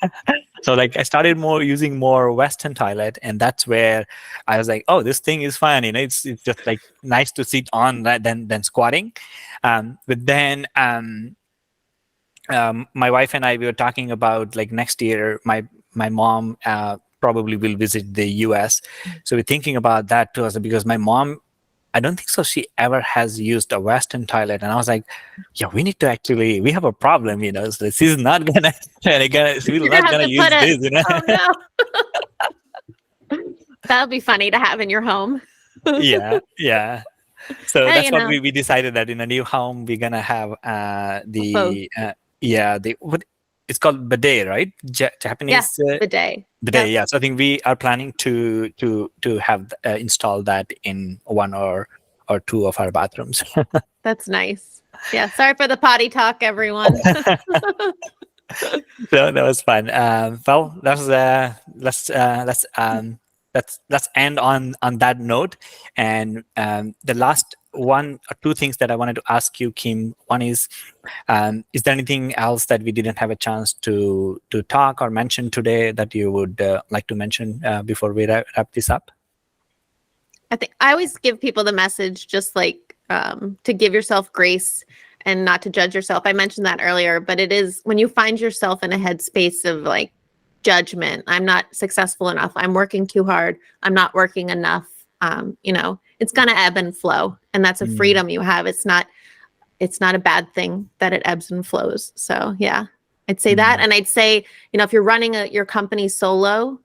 So like I started using more Western toilet, and that's where I was like, oh, this thing is fun. It's just like nice to sit on than squatting. But then my wife and I, we were talking about like next year, my mom probably will visit the US. So we're thinking about that too, because my mom, I don't think so she ever has used a Western toilet. And I was like, yeah, we need to we have a problem, so she's not gonna use this, Oh no. That would be funny to have in your home. Yeah. So that's what we decided, that in a new home we're gonna have what it's called bidet, right? Japanese bidet. Bidet, yeah. So I think we are planning to have install that in one or two of our bathrooms. That's nice. Yeah. Sorry for the potty talk, everyone. So that was fun. Well, that was let's end on that note. And the last one or two things that I wanted to ask you, Kim. One is there anything else that we didn't have a chance to talk or mention today that you would like to mention before we wrap this up? I think I always give people the message, just like to give yourself grace and not to judge yourself. I mentioned that earlier, but it is when you find yourself in a headspace of like judgment, I'm not successful enough, I'm working too hard, I'm not working enough, it's going to ebb and flow. And that's a freedom you have. It's not it's not a bad thing that it ebbs and flows. So yeah, I'd say that. And I'd say, if you're running your company solo,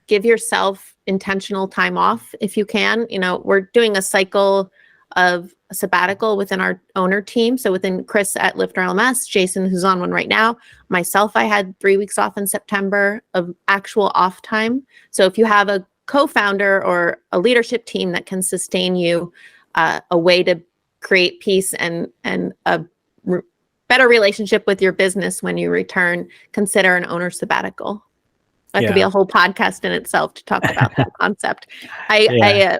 give yourself intentional time off if you can. We're doing a cycle of a sabbatical within our owner team. So within Chris at Lifter LMS, Jason, who's on one right now, myself, I had 3 weeks off in September of actual off time. So if you have a co-founder or a leadership team that can sustain you, a way to create peace and a better relationship with your business when you return, consider an owner sabbatical. That could be a whole podcast in itself to talk about that concept. I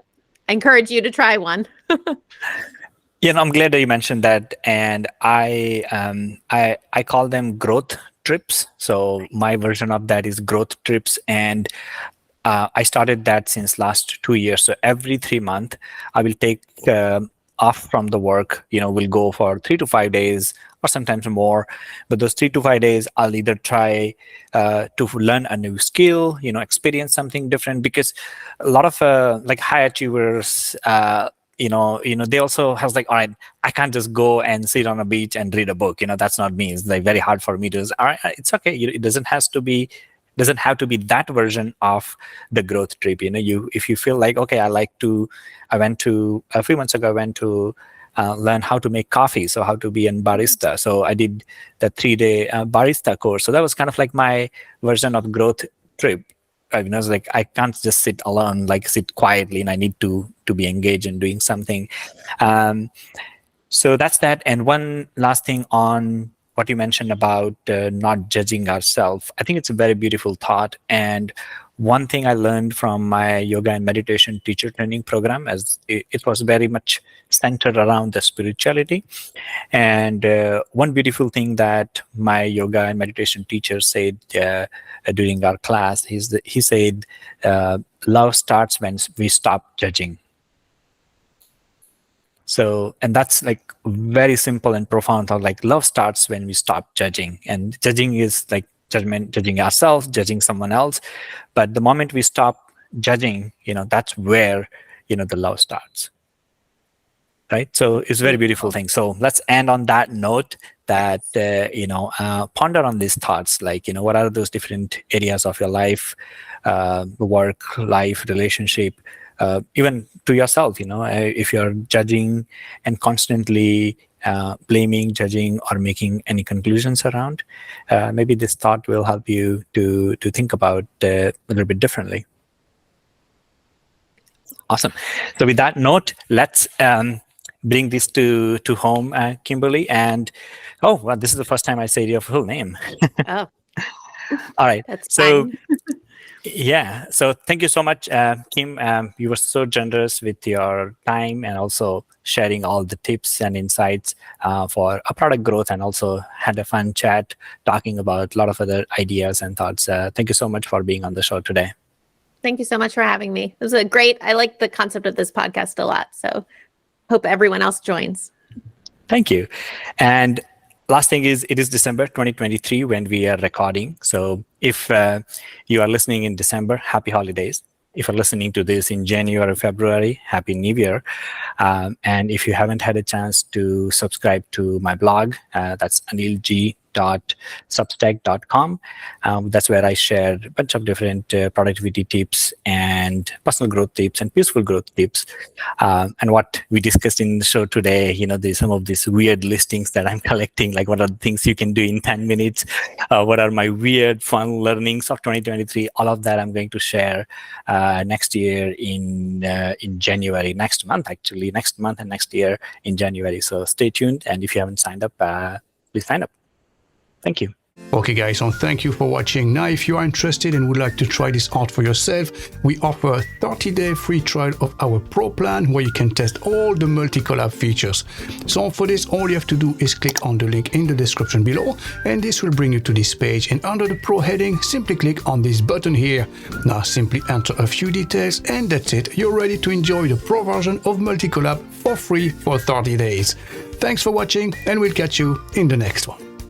encourage you to try one. I'm glad that you mentioned that, and I call them growth trips. So my version of that is growth trips, and I started that since last 2 years. So every 3 months, I will take off from the work. We'll go for 3 to 5 days, or sometimes more. But those 3 to 5 days, I'll either try to learn a new skill, experience something different, because a lot of like high achievers, they also have like, all right, I can't just go and sit on a beach and read a book. That's not me. It's like very hard for me to. All right, it's okay. It doesn't have to be that version of the growth trip. If you feel like, okay, a few months ago, I went to learn how to make coffee, so how to be a barista. So I did the 3-day barista course. So that was kind of like my version of growth trip. I was like, I can't just sit alone, like sit quietly, and I need to be engaged in doing something. So that's that. And one last thing on what you mentioned about not judging ourselves. I think it's a very beautiful thought. And one thing I learned from my yoga and meditation teacher training program, as it was very much centered around the spirituality. And one beautiful thing that my yoga and meditation teacher said during our class, he said, love starts when we stop judging. So, and that's like very simple and profound thought, like love starts when we stop judging. And judging is like judging ourselves, judging someone else. But the moment we stop judging, that's where, the love starts. Right? So it's a very beautiful thing. So let's end on that note that, ponder on these thoughts, like, what are those different areas of your life, work, life, relationship, even to yourself, if you're judging and constantly blaming, judging, or making any conclusions around, maybe this thought will help you to think about a little bit differently. Awesome. So with that note, let's bring this to home, Kimberly. And this is the first time I say your full name. Oh, all right. That's so. fine. Yeah. So thank you so much, Kim. You were so generous with your time and also sharing all the tips and insights for a product growth, and also had a fun chat talking about a lot of other ideas and thoughts. Thank you so much for being on the show today. Thank you so much for having me. It was I like the concept of this podcast a lot. So hope everyone else joins. Thank you. And last thing is, it is December 2023 when we are recording. So if you are listening in December, happy holidays. If you're listening to this in January or February, happy New Year. And if you haven't had a chance to subscribe to my blog, that's anilg.substack.com. That's where I share a bunch of different productivity tips and personal growth tips and peaceful growth tips. And what we discussed in the show today, there's some of these weird listings that I'm collecting, like what are the things you can do in 10 minutes? What are my weird, fun learnings of 2023? All of that I'm going to share next year in January, next month and next year in January. So stay tuned. And if you haven't signed up, please sign up. Thank you. Okay guys, so thank you for watching. Now if you are interested and would like to try this out for yourself, we offer a 30-day free trial of our Pro plan where you can test all the Multicollab features. So for this, all you have to do is click on the link in the description below, and this will bring you to this page, and under the Pro heading, simply click on this button here. Now simply enter a few details and that's it. You're ready to enjoy the Pro version of Multicollab for free for 30 days. Thanks for watching, and we'll catch you in the next one.